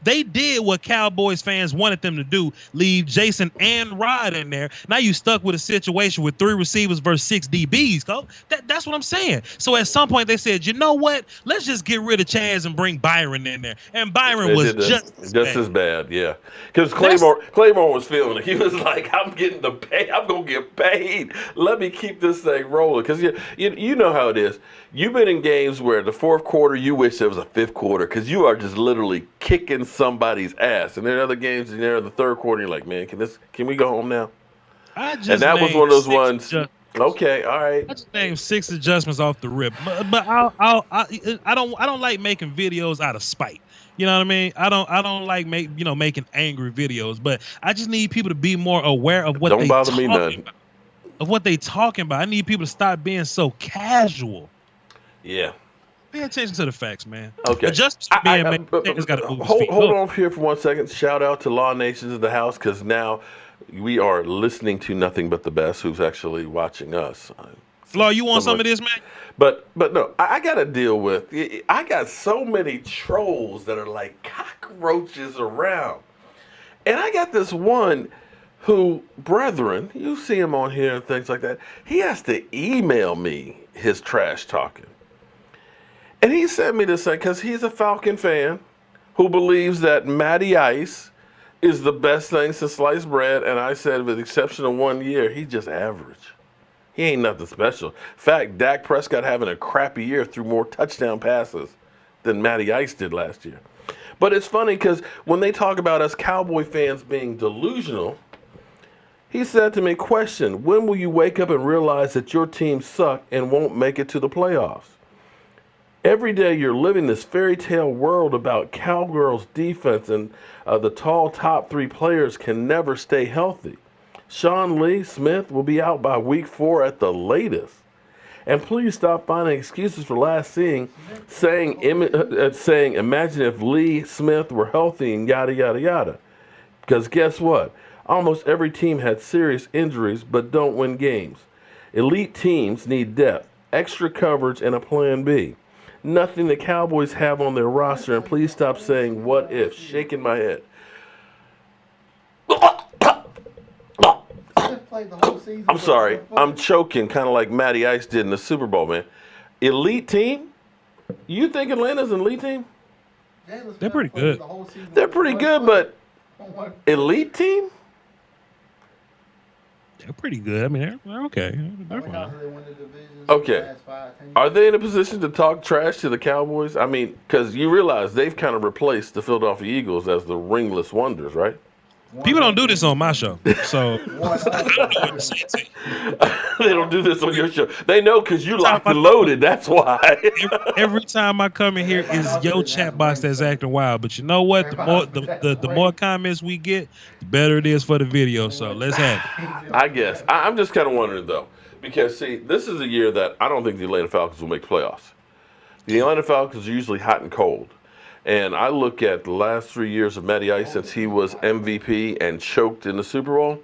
C: they did what Cowboys fans wanted them to do, leave Jason and Rod in there. Now you stuck with a situation with 3 receivers versus 6 DBs, Cole. That's what I'm saying. So at some point they said, you know what? Let's just get rid of Chaz and bring Byron in there. And Byron was just
A: as bad, yeah. Because Claymore was feeling it. He was like, I'm going to get paid. Let me keep this thing rolling. Because you know how it is. You've been in games where the fourth quarter, you wish there was a fifth quarter because you are just literally kicking somebody's ass. And there are other games in there in the third quarter, you're like, man, can we go home now?
C: And that was one of those ones.
A: Okay, all right.
C: I just named 6 adjustments off the rip, but I don't like making videos out of spite. You know what I mean? I don't like making angry videos, but I just need people to be more aware of what
A: Don't
C: they
A: bother me
C: talking
A: none.
C: about. Of what they talking about. I need people to stop being so casual.
A: Yeah.
C: Pay attention to the facts, man.
A: Okay.
C: Adjustments are being made. Taylor's got to move his feet.
A: Hold on here for 1 second. Shout out to Law Nations in the house because now we are listening to nothing but the best. Who's actually watching us?
C: Law, you want some
A: Someone-
C: of this, man?
A: But no, I got to deal with. I got so many trolls that are like cockroaches around, and I got this one who, brethren, you see him on here and things like that. He has to email me his trash talking. And he sent me this thing because he's a Falcon fan who believes that Matty Ice is the best thing since sliced bread. And I said, with the exception of 1 year, he's just average. He ain't nothing special. In fact, Dak Prescott having a crappy year threw more touchdown passes than Matty Ice did last year. But it's funny because when they talk about us Cowboy fans being delusional, he said to me, question, when will you wake up and realize that your team suck and won't make it to the playoffs? Every day you're living this fairy tale world about Cowgirls defense and the tall top 3 players can never stay healthy. Sean Lee Smith will be out by week 4 at the latest. And please stop finding excuses for last seeing, saying imagine if Lee Smith were healthy and yada, yada, yada. Because guess what? Almost every team had serious injuries but don't win games. Elite teams need depth, extra coverage, and a plan B. Nothing the Cowboys have on their roster, and please stop saying what if, shaking my head. I'm sorry, I'm choking kind of like Matty Ice did in the Super Bowl, man. Elite team? You think Atlanta's an elite team?
C: They're pretty good.
A: They're pretty good, but elite team?
C: They're pretty good. I mean, they're okay. They're fine.
A: Okay. Are they in a position to talk trash to the Cowboys? I mean, because you realize they've kind of replaced the Philadelphia Eagles as the ringless wonders, right?
C: People don't do this on my show, so I don't know what to say to you.
A: They don't do this on your show. They know because you locked and loaded. That's why.
C: Every time I come in here, is your chat box that's acting wild. But you know what? The more comments we get, the better it is for the video. So let's have it.
A: I guess. I'm just kind of wondering, though, because, see, this is a year that I don't think the Atlanta Falcons will make playoffs. The Atlanta Falcons are usually hot and cold. And I look at the last 3 years of Matty Ice since he was MVP and choked in the Super Bowl,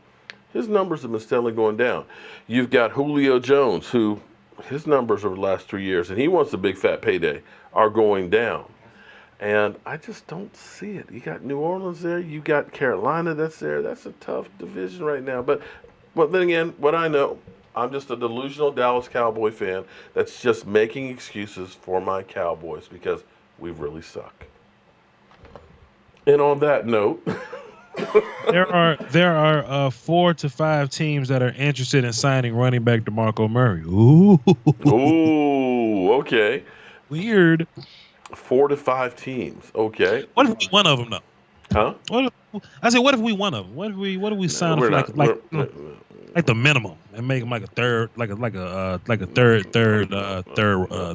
A: his numbers have been steadily going down. You've got Julio Jones, who his numbers over the last 3 years, and he wants a big fat payday, are going down. And I just don't see it. You got New Orleans there. You got Carolina that's there. That's a tough division right now. But then again, what I know, I'm just a delusional Dallas Cowboy fan that's just making excuses for my Cowboys because we really suck. And on that note,
C: There are 4 to 5 teams that are interested in signing running back DeMarco Murray. Ooh,
A: okay.
C: Weird.
A: 4 to 5 teams. Okay.
C: What if we one of them though?
A: Huh?
C: What if we one of them? What if we sign
A: We're
C: them for
A: not-
C: like the minimum and make him like a third, like a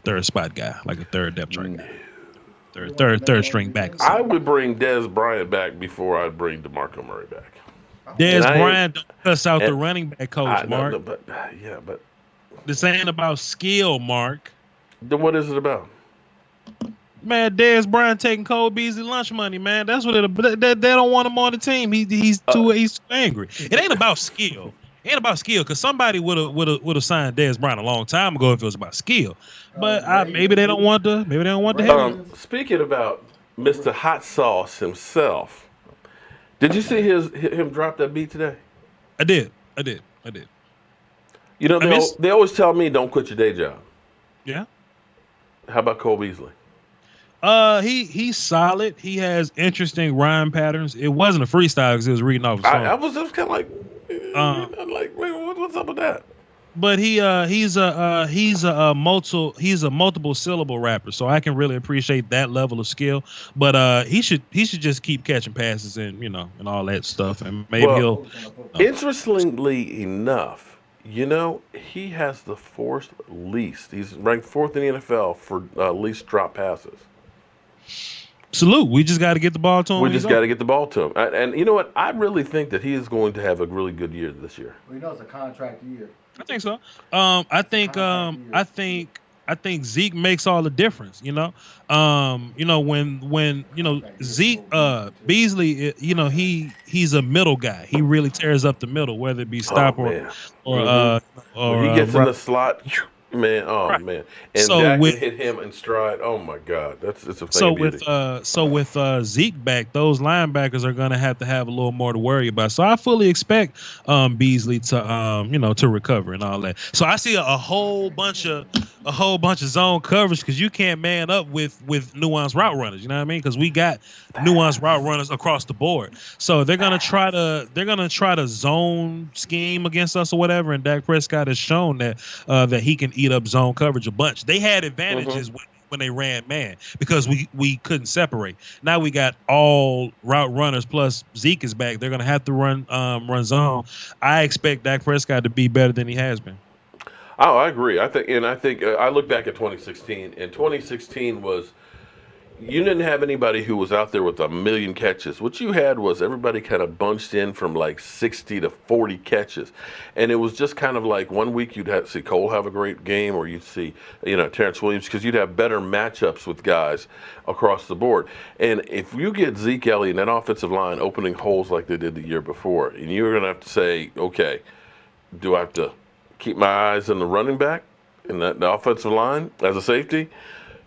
C: third spot guy, like a third depth chart guy, third string back.
A: I would bring Dez Bryant back before I'd bring DeMarco Murray back.
C: Dez
A: And
C: Bryant don't cuss out the
A: and-
C: running back coach, Mark.
A: but
C: This ain't about skill, Mark.
A: then what is it about?
C: Man, Dez Bryant taking Cole Beasley lunch money, man. That's what they don't want him on the team. He's too angry. It ain't about skill. It ain't about skill because somebody would have signed Dez Bryant a long time ago if it was about skill. But maybe they don't want to. Maybe they don't want to have
A: Speaking about Mr. Hot Sauce himself, did you see him drop that beat today?
C: I did.
A: You know, they always tell me don't quit your day job.
C: Yeah.
A: How about Cole Beasley?
C: He's solid. He has interesting rhyme patterns. It wasn't a freestyle because he was reading off a song.
A: I was just kind of like, wait, what's up with that?
C: But he's a multiple syllable rapper, so I can really appreciate that level of skill. But he should just keep catching passes and and all that stuff, and maybe he'll.
A: Interestingly enough, You know, he has the fourth least. He's ranked fourth in the NFL for least drop passes.
C: Salute. We just got to get the ball to him
A: We
C: when he's
A: just got
C: on.
A: to get the ball to him. And you know what? I really think that he is going to have a really good year this year.
B: Well, you know it's a contract year.
C: I think so. I think
B: Contract year.
C: I think Zeke makes all the difference. When
B: Contract year
C: Zeke
B: for Beasley, too.
C: Beasley, he's a middle guy. He really tears up the middle, whether it be
A: Oh
C: stop
A: man.
C: or
A: hmm When he gets in
C: right.
A: the slot, man, oh
C: Right.
A: man, and
C: So
A: Dak
C: with
A: can hit him in stride. Oh my God, it's a thing
C: So
A: of
C: with
A: beauty.
C: Zeke back, those linebackers are gonna have a little more to worry about. So I fully expect Beasley to to recover and all that. So I see a whole bunch of zone coverage because you can't man up with nuanced route runners. You know what I mean? Because we got nuanced route runners across the board. So they're gonna try to zone scheme against us or whatever. And Dak Prescott has shown that he can eat up zone coverage a bunch. They had
A: hmm
C: advantages when they ran man because we couldn't separate. Now we got all route runners plus Zeke is back. They're gonna have to run zone. I expect Dak Prescott to be better than he has been.
A: Oh, I agree. I think I look back at 2016, and 2016 was you didn't have anybody who was out there with a million catches. What you had was everybody kind of bunched in from like 60 to 40 catches. And it was just kind of like one week you'd have see Cole have a great game, or you'd see, Terrence Williams, because you'd have better matchups with guys across the board. And if you get Zeke Elliott and that offensive line opening holes like they did the year before, and you're going to have to say, okay, do I have to keep my eyes on the running back and the offensive line as a safety?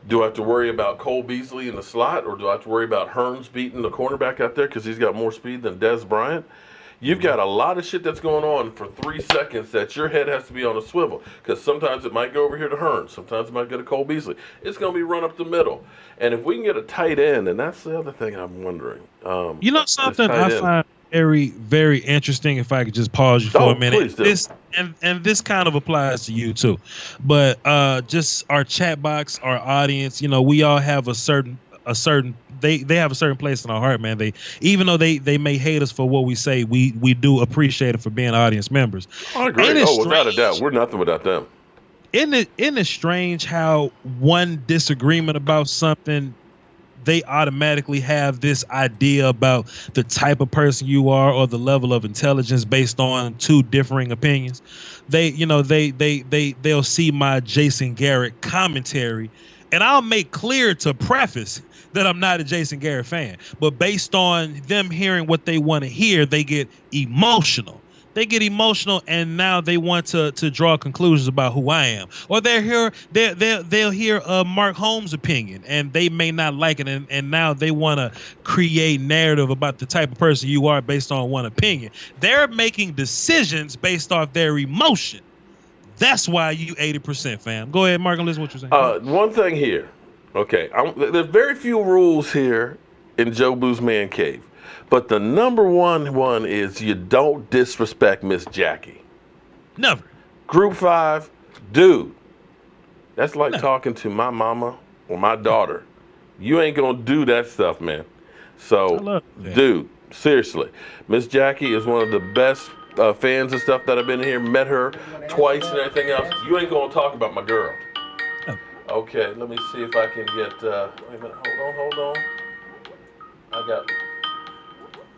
A: Do I have to worry about Cole Beasley in the slot, or do I have to worry about Hearns beating the cornerback out there because he's got more speed than Dez Bryant? You've got a lot of shit that's going on for 3 seconds that your head has to be on a swivel, because sometimes it might go over here to Hearns, sometimes it might go to Cole Beasley. It's going to be run up the middle. And if we can get a tight end, and that's the other thing I'm wondering.
C: You know
A: This
C: something
A: tight
C: I
A: end.
C: find very, very interesting. If I could just pause you for a
A: Oh,
C: minute,
A: please do.
C: this kind of applies to you too, but just our chat box, our audience. We all have a certain they have a certain place in our heart, man. They even though they may hate us for what we say, we do appreciate it for being audience members.
A: I
C: Ain't
A: agree.
C: it
A: Oh, without a doubt.
C: strange?
A: We're nothing without them.
C: Isn't it strange how one disagreement about something they automatically have this idea about the type of person you are or the level of intelligence based on two differing opinions. They'll see my Jason Garrett commentary, and I'll make clear to preface that I'm not a Jason Garrett fan, but based on them hearing what they want to hear, they get emotional. They get emotional, and now they want to draw conclusions about who I am. Or they'll hear Mark Holmes' opinion, and they may not like it, and now they want to create narrative about the type of person you are based on one opinion. They're making decisions based off their emotion. That's why you 80%, fam. Go ahead, Mark, and listen what you're saying.
A: One thing here. Okay, there's very few rules here in Joe Boo's Man Cave. But the number one is you don't disrespect Miss Jackie.
C: Never.
A: Group 5, dude, that's like
C: Never.
A: talking to my mama or my daughter. You ain't going to do that stuff, man.
C: I
A: So,
C: love that.
A: dude, seriously, Miss Jackie is one of the best fans and stuff that I've been here. Met her twice and everything else. You ain't going to talk about my girl.
C: Never.
A: Okay, let me see if I can get. Wait a minute. Hold on. I got.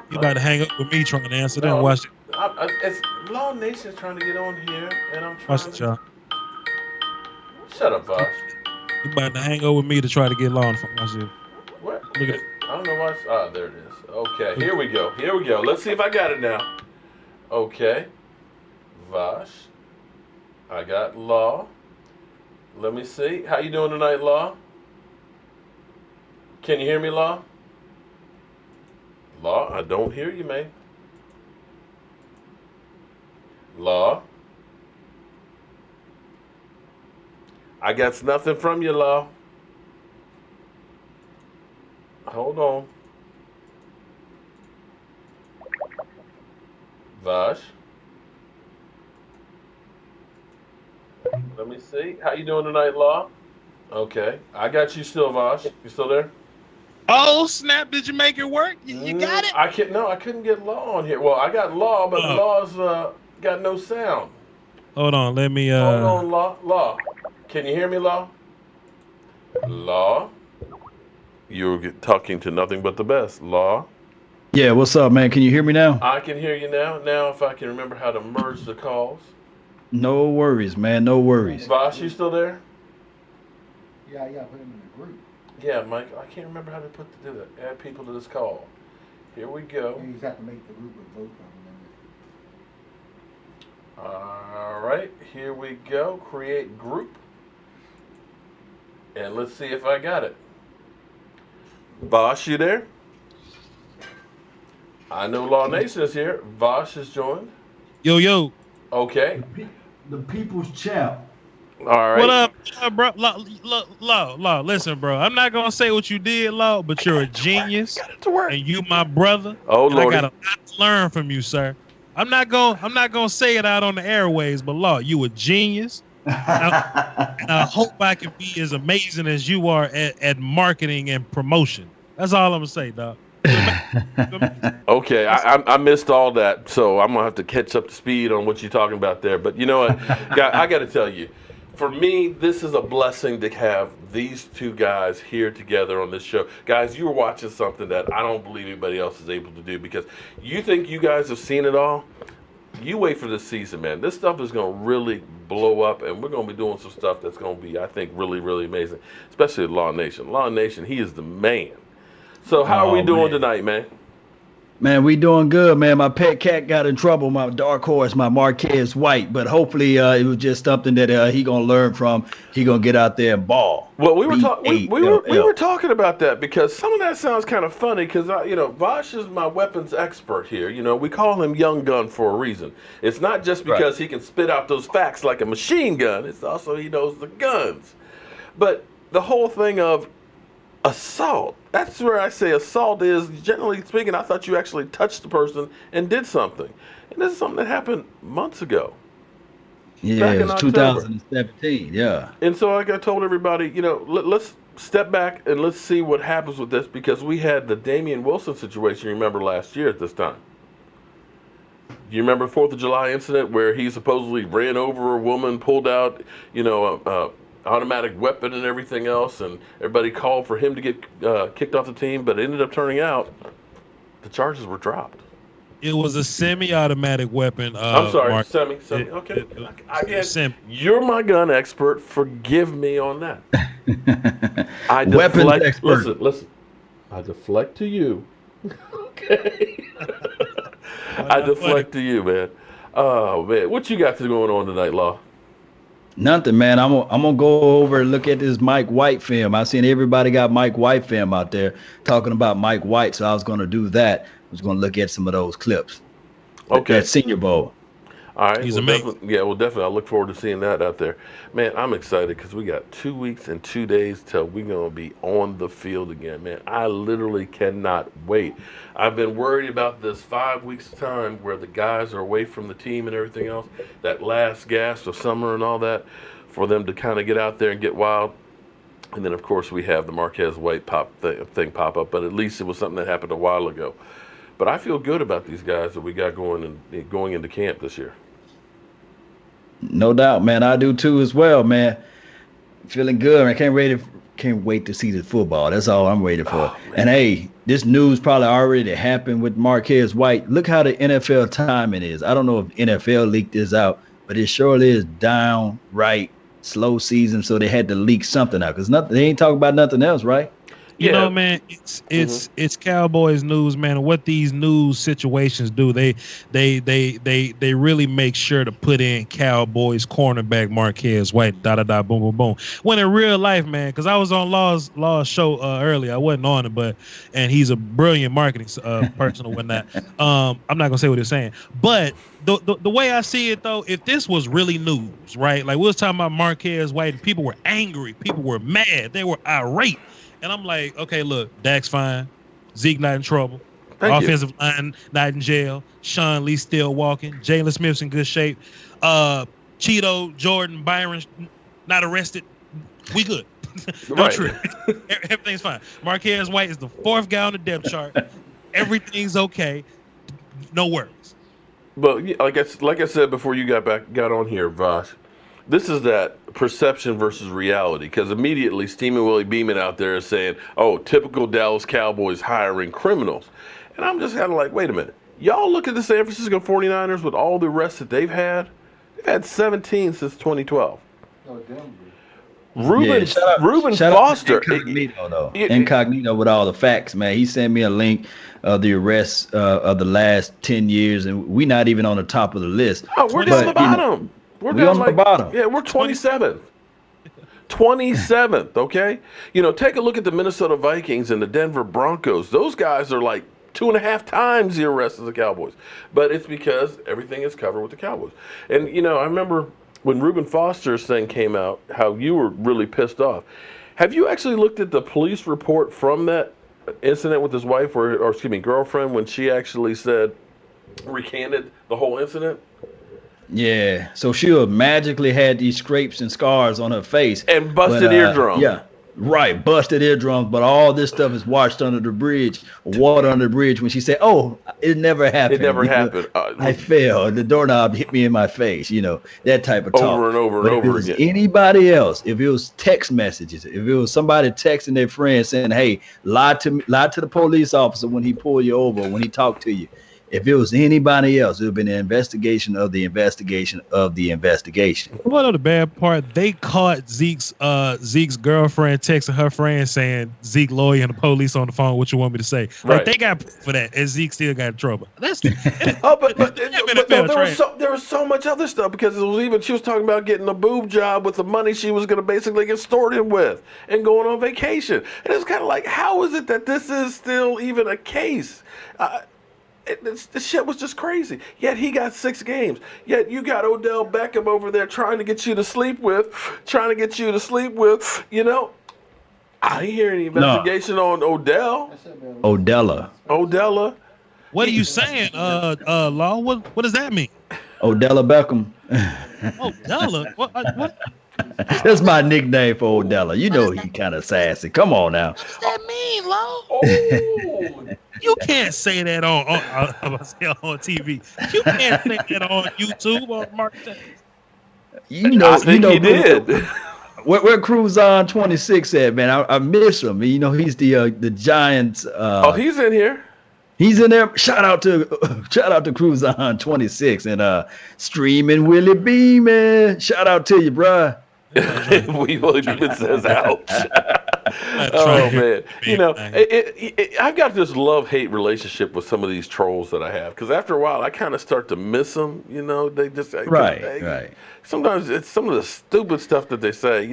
C: You about to hang up with me trying to answer them.
A: No,
C: Watch it.
A: it's Law Nation's trying to get on here, and I'm trying
C: Watch it,
A: to.
C: y'all.
A: Shut up, Vosh.
C: You about to hang up with me to try to get law enforcement. Watch it.
A: What?
C: Look at
A: I don't know why. There it is. Okay, here we go. Let's see if I got it now. Okay, Vosh. I got Law. Let me see. How you doing tonight, Law? Can you hear me, Law? Law, I don't hear you, man. Law. I got nothing from you, Law. Hold on. Vash. Let me see. How you doing tonight, Law? Okay. I got you still, Vash. You still there?
C: Oh snap! Did you make it work? You got it.
A: I couldn't get Law on here. Well, I got Law, but
C: Oh.
A: Law's got no sound.
C: Hold on. Let me.
A: Hold on, Law. Law. Can you hear me, Law? Law. You're talking to nothing but the best. Law.
B: Yeah, what's up, man? Can you hear me now?
A: I can hear you now. Now, if I can remember how to merge the calls.
B: No worries, man. No worries.
A: Vosh, you still there?
B: Yeah, put him in the group.
A: Yeah, Mike. I can't remember how to do that. Add people to this call. Here we go.
B: You just have to make the group with both of them.
A: All right, here we go. Create group. And let's see if I got it. Vosh, you there? I know Law Nation is here. Vosh has joined.
C: Yo.
A: Okay.
B: The people's champ.
A: All right.
C: What up, bro? Law. Listen, bro. I'm not gonna say what you did, Law, but you're a genius,
A: Got it to work.
C: and you my brother.
A: Oh,
C: and I
A: Lordy.
C: got a lot to learn from you, sir. I'm not gonna say it out on the airways, but Law, you a genius. And I hope I can be as amazing as you are at marketing and promotion. That's all I'm gonna say, dog.
A: Okay, I missed all that, so I'm gonna have to catch up to speed on what you're talking about there. But you know what, I got to tell you, for me, this is a blessing to have these two guys here together on this show. Guys, you're watching something that I don't believe anybody else is able to do, because you think you guys have seen it all. You wait for this season, man. This stuff is gonna really blow up, and we're gonna be doing some stuff that's gonna be, I think, really, really amazing. Especially at Law Nation. Law Nation, he is the man. So how are we doing tonight, man?
B: Man, we doing good, man. My pet cat got in trouble, my dark horse, my Marquez White. But hopefully it was just something that he going to learn from. He going to get out there and ball.
A: Well, we were talking about that, because some of that sounds kind of funny, because Vosh is my weapons expert here. We call him Young Gun for a reason. It's not just because he can spit out those facts like a machine gun. It's also he knows the guns. But the whole thing of assault, that's where I say assault is, generally speaking, I thought you actually touched the person and did something. And this is something that happened months ago.
B: Yeah, it was 2017, yeah.
A: And so like I told everybody, let's step back and let's see what happens with this, because we had the Damian Wilson situation, remember, last year at this time. Do you remember the 4th of July incident where he supposedly ran over a woman, pulled out, automatic weapon and everything else, and everybody called for him to get kicked off the team, but it ended up turning out the charges were dropped.
C: It was a semi-automatic weapon.
A: I'm sorry,
C: Mark.
A: semi. Okay, again, you're my gun expert. Forgive me on that. I deflect.
B: Weapons expert.
A: Listen. I deflect to you. Okay. I deflect to you, man. Oh man, what you got going on tonight, Law?
B: Nothing, man. I'm gonna go over and look at this Mike White film. I seen everybody got Mike White film out there talking about Mike White, so I was gonna do that. I was gonna look at some of those clips.
A: Okay.
B: That Senior Bowl.
A: All right.
C: He's amazing.
A: Definitely. I look forward to seeing that out there. Man, I'm excited because we got 2 weeks and 2 days till we're going to be on the field again, man. I literally cannot wait. I've been worried about this 5 weeks time where the guys are away from the team and everything else, that last gasp of summer and all that, for them to kind of get out there and get wild. And then, of course, we have the Marquez White thing pop up, but at least it was something that happened a while ago. But I feel good about these guys that we got going into camp this year.
B: No doubt, man. I do too as well, man. Feeling good. I can't wait to see the football. That's all I'm waiting for. And hey, this news probably already happened with Marquez White. Look how the NFL timing is. I don't know if NFL leaked this out, but it surely is downright slow season, so they had to leak something out, because they ain't talking about nothing else, right?
C: You know, man, it's Cowboys news, man. And what these news situations do, they really make sure to put in Cowboys cornerback Marquez White, boom, boom, boom. When in real life, man, because I was on Law's show earlier, I wasn't on it, and he's a brilliant marketing person or whatnot. I'm not gonna say what he's saying, but the way I see it though, if this was really news, right? Like we was talking about Marquez White, and people were angry, people were mad, they were irate. And I'm like, okay, look, Dak's fine. Zeke not in trouble. Offensive line not in jail. Sean Lee still walking. Jalen Smith's in good shape. Cheeto, Jordan, Byron not arrested. We good. No trip. Everything's fine. Marquez White is the 4th guy on the depth chart. Everything's okay. No worries.
A: But like I said before you got on here, Vosh, this is that perception versus reality. Because immediately, Steamin' Willie Beeman out there is saying, "Oh, typical Dallas Cowboys hiring criminals," and I'm just kind of like, wait a minute. Y'all look at the San Francisco 49ers with all the arrests that they've had. They've had 17 since 2012.
D: Oh, Denver.
A: Reuben
B: shout
A: Foster.
B: out to Incognito, though. Incognito with all the facts, man. He sent me a link of the arrests of the last 10 years, and we're not even on the top of the list.
A: Oh, we're down the bottom. We're down
B: on the bottom.
A: Yeah, we're 27th. 27th, okay? Take a look at the Minnesota Vikings and the Denver Broncos. Those guys are like 2.5 times the arrests of the Cowboys. But it's because everything is covered with the Cowboys. And, I remember when Reuben Foster's thing came out, how you were really pissed off. Have you actually looked at the police report from that incident with his wife, or excuse me, girlfriend, when she actually recanted the whole incident?
B: Yeah, so she'll magically had these scrapes and scars on her face.
A: And busted eardrums.
B: Yeah, right, busted eardrums, but all this stuff is washed under the bridge, water under the bridge, when she said, "Oh, it never happened.
A: It never happened.
B: I fell. The doorknob hit me in my face," that type of talk.
A: Over and over and over
B: if it was
A: again.
B: anybody else, if it was text messages, if it was somebody texting their friend saying, "Hey, lie to the police officer when he pulled you over, when he talked to you," if it was anybody else, it would have been an investigation of the investigation of the investigation.
C: What of the bad part? They caught Zeke's girlfriend texting her friend saying Zeke lawyer and the police on the phone. What you want me to say?
A: Right.
C: Like they got for that, and Zeke still got in trouble. That's
A: there was so much other stuff, because she was talking about getting a boob job with the money she was going to basically get extorted with and going on vacation. And it's kind of like, how is it that this is still even a case? The shit was just crazy. Yet he got 6 games. Yet you got Odell Beckham over there trying to get you to sleep with. I ain't hear any investigation on Odell. Odella.
C: What are you saying, Law? What does that mean?
B: Odella Beckham.
C: Odella? What?
B: That's my nickname for Odella. He kind of sassy. Come on now.
C: What does that mean, Law?
A: Oh.
C: You can't say that on TV. You can't say that on YouTube or Mark.
A: I think he did.
B: Where Cruzon 26 at, man? I miss him. He's the Giants.
A: He's in here.
B: He's in there. Shout out to Cruzon 26 and Streaming Willie B, man. Shout out to you, bruh.
A: We even says ouch. Oh man, I've got this love-hate relationship with some of these trolls that I have, because after a while I kind of start to miss them. They just
B: right.
A: Sometimes it's some of the stupid stuff that they say.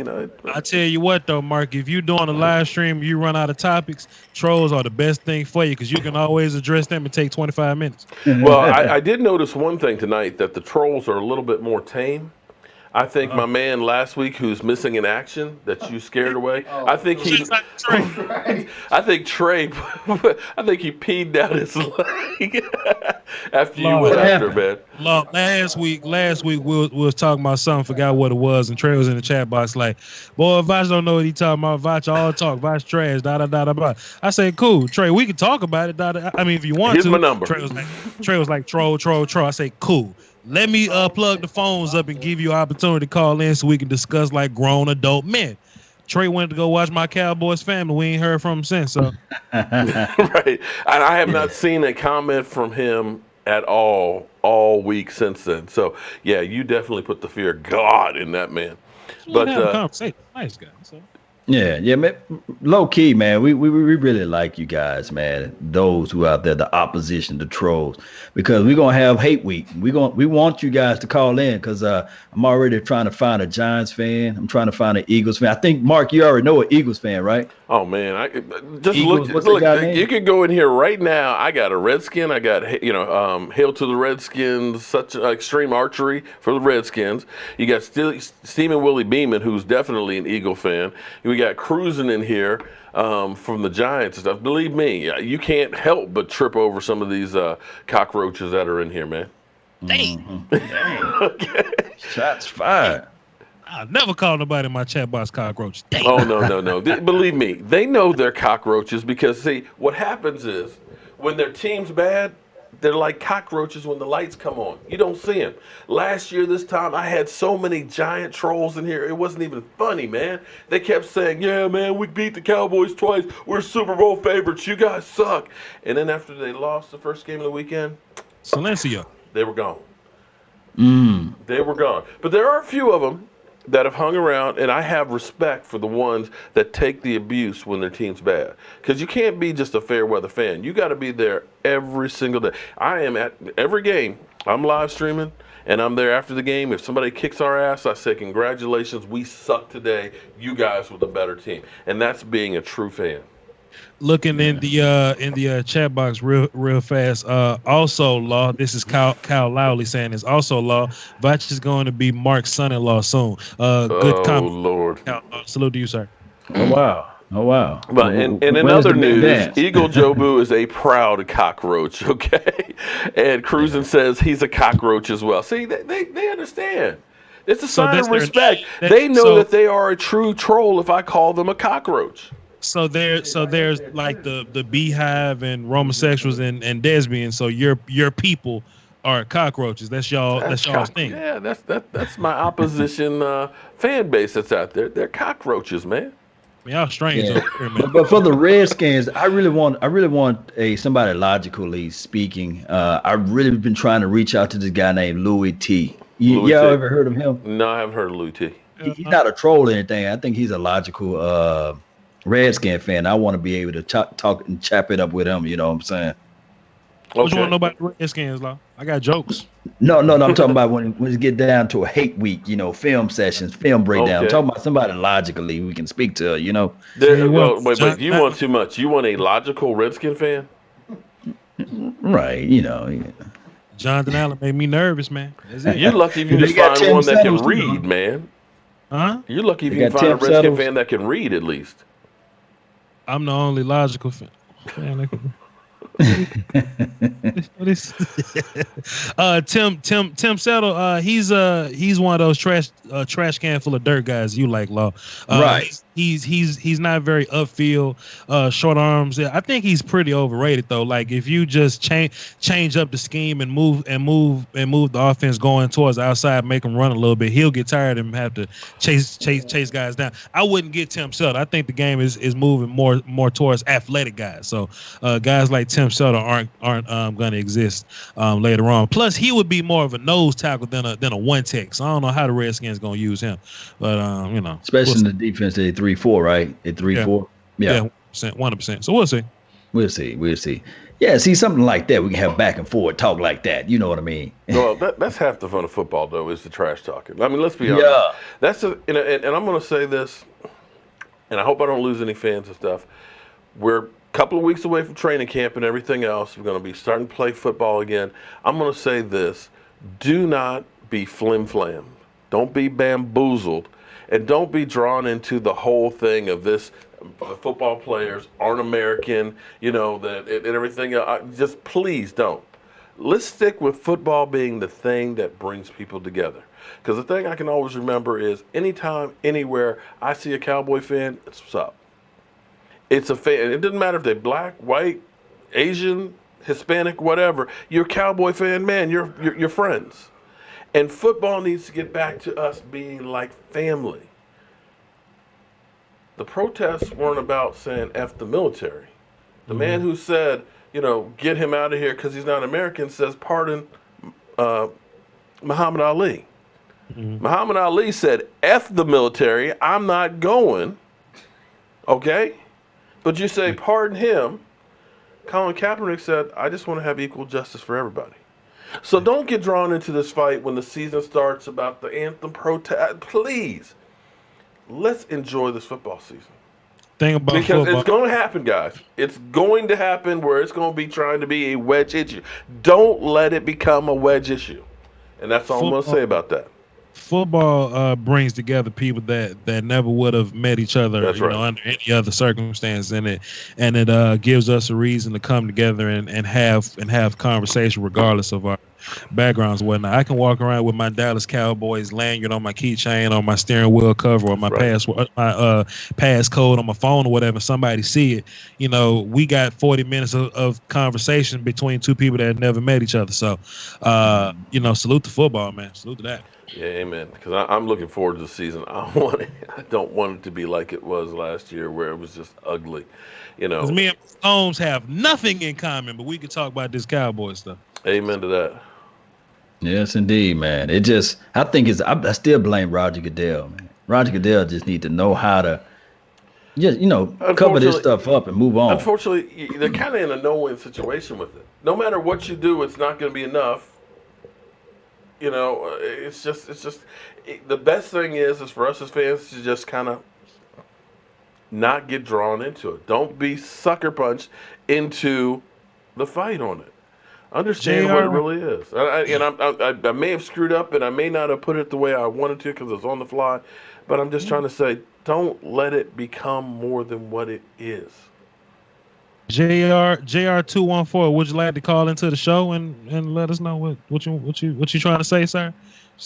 C: I tell you what though, Mark, if you're doing a live stream, you run out of topics. Trolls are the best thing for you, because you can always address them and take 25 minutes.
A: Well, I did notice one thing tonight, that the trolls are a little bit more tame. I think my man last week, who's missing in action, that you scared away. I think he peed down his leg after you went after, man.
C: Last week we was talking about something, forgot what it was, and Trey was in the chat box like, "Boy, Vosh don't know what he talking about. Vosh all talk. Vosh trash. Da da da da da." I said, "Cool, Trey, we can talk about it. I mean, if you want
A: Here's
C: to."
A: my number.
C: Trey was like, troll. I say, "Cool. Let me plug the phones up and give you an opportunity to call in so we can discuss like grown adult men." Trey went to go watch my Cowboys family. We ain't heard from him since. So
A: right, and I have not seen a comment from him at all week since then. So yeah, you definitely put the fear of God in that man. But
C: nice guy. So.
B: Yeah, man. Low key, man. We really like you guys, man. Those who out there, the opposition, the trolls, because we're gonna have hate week. We want you guys to call in, because I'm already trying to find a Giants fan. I'm trying to find an Eagles fan. I think Mark, you already know an Eagles fan, right?
A: Oh man, just
B: Eagles,
A: look. You can go in here right now. I got a Redskin. I got Hail to the Redskins. Such extreme archery for the Redskins. You got Steamin' Willie Beeman, who's definitely an Eagle fan. We got Cruising in here from the Giants and stuff. Believe me, you can't help but trip over some of these cockroaches that are in here, man.
C: Dang.
A: Okay.
B: Shots fired.
C: I'll never call nobody in my chat box cockroach. Dang.
A: Oh, no. Believe me, they know they're cockroaches, because, see, what happens is when their team's bad, They're like cockroaches when the lights come on. You don't see them. Last year, this time, I had so many giant trolls in here. It wasn't even funny, man. They kept saying, yeah, man, we beat the Cowboys twice. We're Super Bowl favorites. You guys suck. And then after they lost the first game of the weekend,
C: Silencio.
A: they were gone.
B: Mm.
A: They were gone. But there are a few of them that have hung around, and I have respect for the ones that take the abuse when their team's bad. Because you can't be just a fair weather fan. You got to be there every single day. I am at every game. I'm live streaming, and I'm there after the game. If somebody kicks our ass, I say, congratulations, we suck today. You guys were the better team. And that's being a true fan.
C: Looking in the chat box real fast. Also, Law. This is Kyle Lowley saying this. Also, Law. Vach is going to be Mark's son-in-law soon. Good comment.
A: Oh Lord!
C: Salute to you, sir.
B: Oh wow!
A: But in other news, Eagle Jobu is a proud cockroach. Okay, and Cruisin says he's a cockroach as well. See, they understand. It's a sign of respect. They know that they are a true troll if I call them a cockroach.
C: So there's like the beehive and homosexuals and lesbians. So your people are cockroaches. That's y'all's thing.
A: Yeah, that's my opposition fan base that's out there. They're cockroaches, man.
C: Y'all strange over here, man.
B: But for the Redskins, I really want somebody logically speaking. I've really been trying to reach out to this guy named Louis T. Y'all ever heard of him?
A: No, I haven't heard of Louis T.
B: He's not a troll or anything. I think he's a logical Redskin fan. I want to be able to talk and chap it up with him. You know what I'm saying?
C: What you want to know about the Redskins, Law? I got jokes.
B: No. I'm talking about when it get down to a hate week. Film sessions, film breakdown.
A: Okay.
B: I'm talking about somebody logically we can speak to.
A: Wait. You want too much. You want a logical Redskin fan?
B: Right.
C: Jonathan Allen made me nervous, man.
A: You're lucky if you just find one that can read, man.
C: Huh?
A: You're lucky if you can find a Redskin fan that can read at least.
C: I'm the only logical fan. Tim Settle, he's one of those trash can full of dirt guys you like, Law.
B: Right.
C: He's not very upfield, short arms. I think he's pretty overrated though. Like if you just change up the scheme and move the offense going towards the outside, make him run a little bit, he'll get tired and have to chase guys down. I wouldn't get Tim Settle. I think the game is moving more towards athletic guys. So guys like Tim Settle aren't going to exist later on. Plus, he would be more of a nose tackle than a one tech. So I don't know how the Redskins going to use him, but
B: especially in the defense, they 3-4, right? They 3-4. Yeah,
C: 100%. So we'll see.
B: We'll see. Yeah, see something like that. We can have back and forth talk like that. You know what I mean?
A: Well, that's half the fun of football, though, is the trash talking. I mean, let's be honest.
B: Yeah.
A: That's and I'm going to say this, and I hope I don't lose any fans and stuff. We're couple of weeks away from training camp and everything else. We're going to be starting to play football again. I'm going to say this. Do not be flim-flam. Don't be bamboozled. And don't be drawn into the whole thing of this. The football players aren't American, and everything. Just please don't. Let's stick with football being the thing that brings people together. Because the thing I can always remember is anytime, anywhere, I see a Cowboy fan, it's what's up. It's a fan. It doesn't matter if they're black, white, Asian, Hispanic, whatever. You're a Cowboy fan, man. You're friends. And football needs to get back to us being like family. The protests weren't about saying F the military. The man who said, get him out of here because he's not American says, pardon Muhammad Ali. Muhammad Ali said, F the military, I'm not going. Okay? But you say, pardon him. Colin Kaepernick said, I just want to have equal justice for everybody. So don't get drawn into this fight when the season starts about the anthem protest. Please, let's enjoy this football season.
C: Because
A: it's going to happen, guys. It's going to happen where it's going to be trying to be a wedge issue. Don't let it become a wedge issue. And that's all I'm going to say about that.
C: Football brings together people that never would have met each other, under any other circumstance, and it gives us a reason to come together and have conversation regardless of backgrounds and whatnot. I can walk around with my Dallas Cowboys lanyard on my keychain, on my steering wheel cover, or my password, my passcode on my phone or whatever. Somebody see it. We got 40 minutes of conversation between two people that had never met each other. So, salute to football, man. Salute to that.
A: Yeah, amen. Because I'm looking forward to the season. I don't want it to be like it was last year, where it was just ugly.
C: Because me and Holmes have nothing in common, but we can talk about this Cowboys stuff.
A: Amen to that.
B: Yes, indeed, man. I still blame Roger Goodell, man. Roger Goodell just need to know how to just, cover this stuff up and move on.
A: Unfortunately, they're kind of in a no-win situation with it. No matter what you do, it's not going to be enough. It's just the best thing is for us as fans to just kind of not get drawn into it. Don't be sucker punched into the fight on it. Understand what it really is. I may have screwed up and I may not have put it the way I wanted to because it was on the fly, but I'm just trying to say, don't let it become more than what it is.
C: JR214, would you like to call into the show and let us know what you trying to say, sir?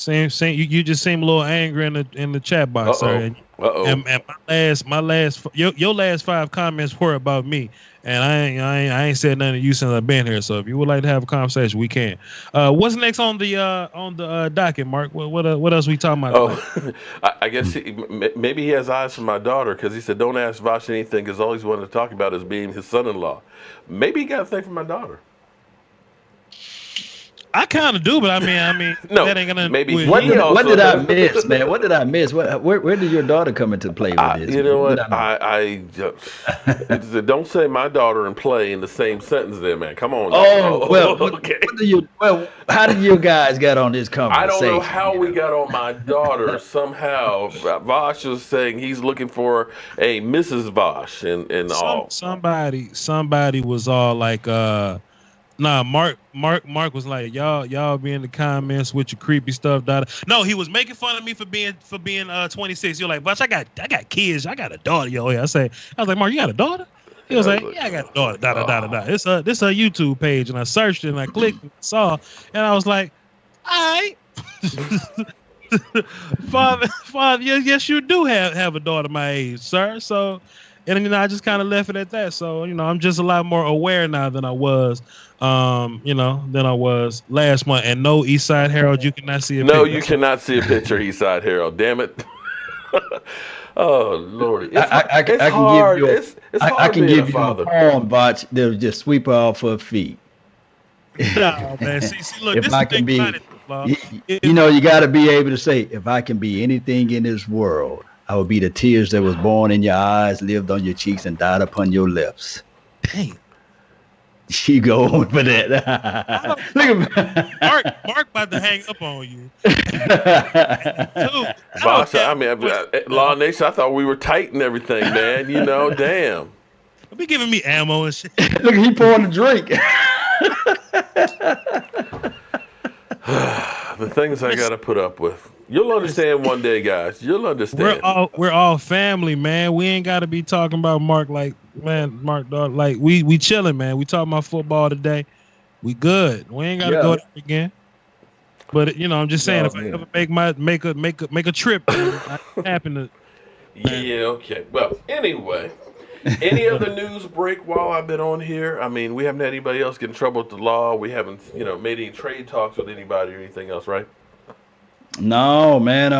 C: You just seem a little angry in the chat box, sir. And my last your last 5 comments were about me, and I ain't said nothing to you since I've been here. So if you would like to have a conversation, we can. What's next on the docket, Mark? What else we talking about?
A: I guess maybe he has eyes for my daughter, because he said don't ask Vosh anything because all he's wanted to talk about is being his son-in-law. Maybe he got a thing for my daughter.
C: I kind of do, but I mean,
A: no,
C: that ain't gonna.
A: Maybe.
B: What did I miss, man? What did I miss? Where did your daughter come into play with this?
A: You know what? I don't say my daughter and play in the same sentence, there, man. Come on.
B: Oh well, okay. How did you guys get on this conversation?
A: I don't know how we got on my daughter. Somehow, Vosh was saying he's looking for a Mrs. Vosh and all.
C: Somebody was all like. Nah, Mark was like, y'all be in the comments with your creepy stuff. No, he was making fun of me for being 26. You're like, but I got kids, I got a daughter. I was like, Mark, you got a daughter? He was like, yeah, I got a daughter. This her YouTube page, and I searched it and I clicked and saw, and I was like, all right. Father, yes, you do have a daughter my age, sir. So, and I just kind of left it at that. So, I'm just a lot more aware now than I was. Than I was last month. And no, Eastside Herald, you cannot see a picture.
A: No, you cannot see a picture, Eastside Herald. Damn it. Oh, Lordy. I
B: can give you a palm botch that'll just sweep her off her feet.
C: No, man. See, look,
B: if I can be, you got to be able to say, if I can be anything in this world, I will be the tears that was born in your eyes, lived on your cheeks, and died upon your lips.
C: Dang.
B: She going for that.
C: Look at Mark about to hang up on you.
A: Boss, Law Nation, I thought we were tight and everything, man. Damn.
C: Don't be giving me ammo and shit.
B: Look, he pouring a drink.
A: The things I got to put up with. You'll understand one day, guys. You'll understand.
C: We're all family, man. We ain't got to be talking about Mark like, man, Mark, dog. Like we chilling, man. We talking about football today. We good. We ain't got to go there again. But I'm just saying, if I ever make a trip, I happen to.
A: Yeah. Okay. Well, anyway. Any other news break while I've been on here? I mean, we haven't had anybody else get in trouble with the law. We haven't, made any trade talks with anybody or anything else, right?
B: No, man.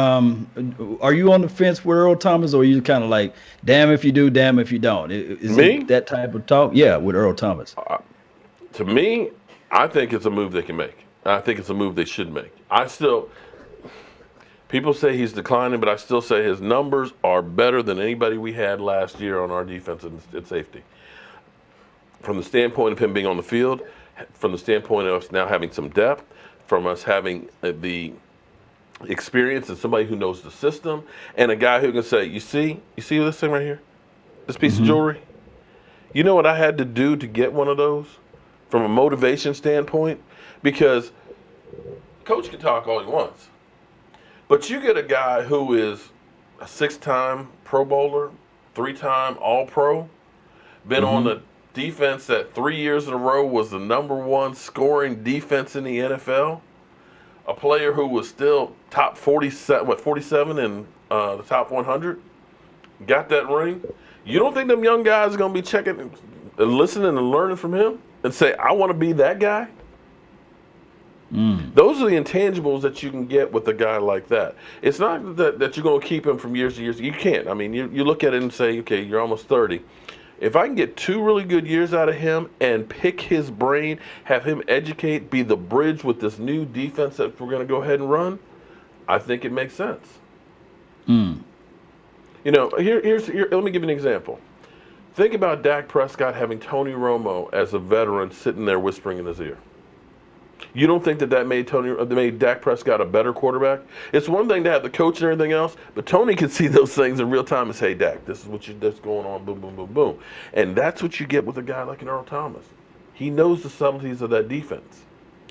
B: Are you on the fence with Earl Thomas, or are you kind of like, damn if you do, damn if you don't? Is
A: me?
B: It that type of talk? Yeah, with Earl Thomas.
A: To me, I think it's a move they can make. I think it's a move they should make. People say he's declining, but I still say his numbers are better than anybody we had last year on our defense and safety. From the standpoint of him being on the field, from the standpoint of us now having some depth, from us having the experience and somebody who knows the system, and a guy who can say, you see this thing right here? This piece of jewelry? You know what I had to do to get one of those from a motivation standpoint? Because coach can talk all he wants. But you get a guy who is a 6-time Pro Bowler, 3-time All-Pro, been on the defense that 3 years in a row was the #1 scoring defense in the NFL. A player who was still top 47 in the top 100, got that ring. You don't think them young guys are going to be checking and listening and learning from him and say, I want to be that guy? Those are the intangibles that you can get with a guy like that. It's not that you're going to keep him from years to years. You can't. I mean, you look at it and say, okay, you're almost 30. If I can get 2 really good years out of him and pick his brain, have him educate, be the bridge with this new defense that we're going to go ahead and run, I think it makes sense. You know, here, let me give you an example. Think about Dak Prescott having Tony Romo as a veteran sitting there whispering in his ear. You don't think that made Dak Prescott a better quarterback? It's one thing to have the coach and everything else, but Tony can see those things in real time and say, Dak, this is that's going on, boom, boom, boom, boom. And that's what you get with a guy like an Earl Thomas. He knows the subtleties of that defense.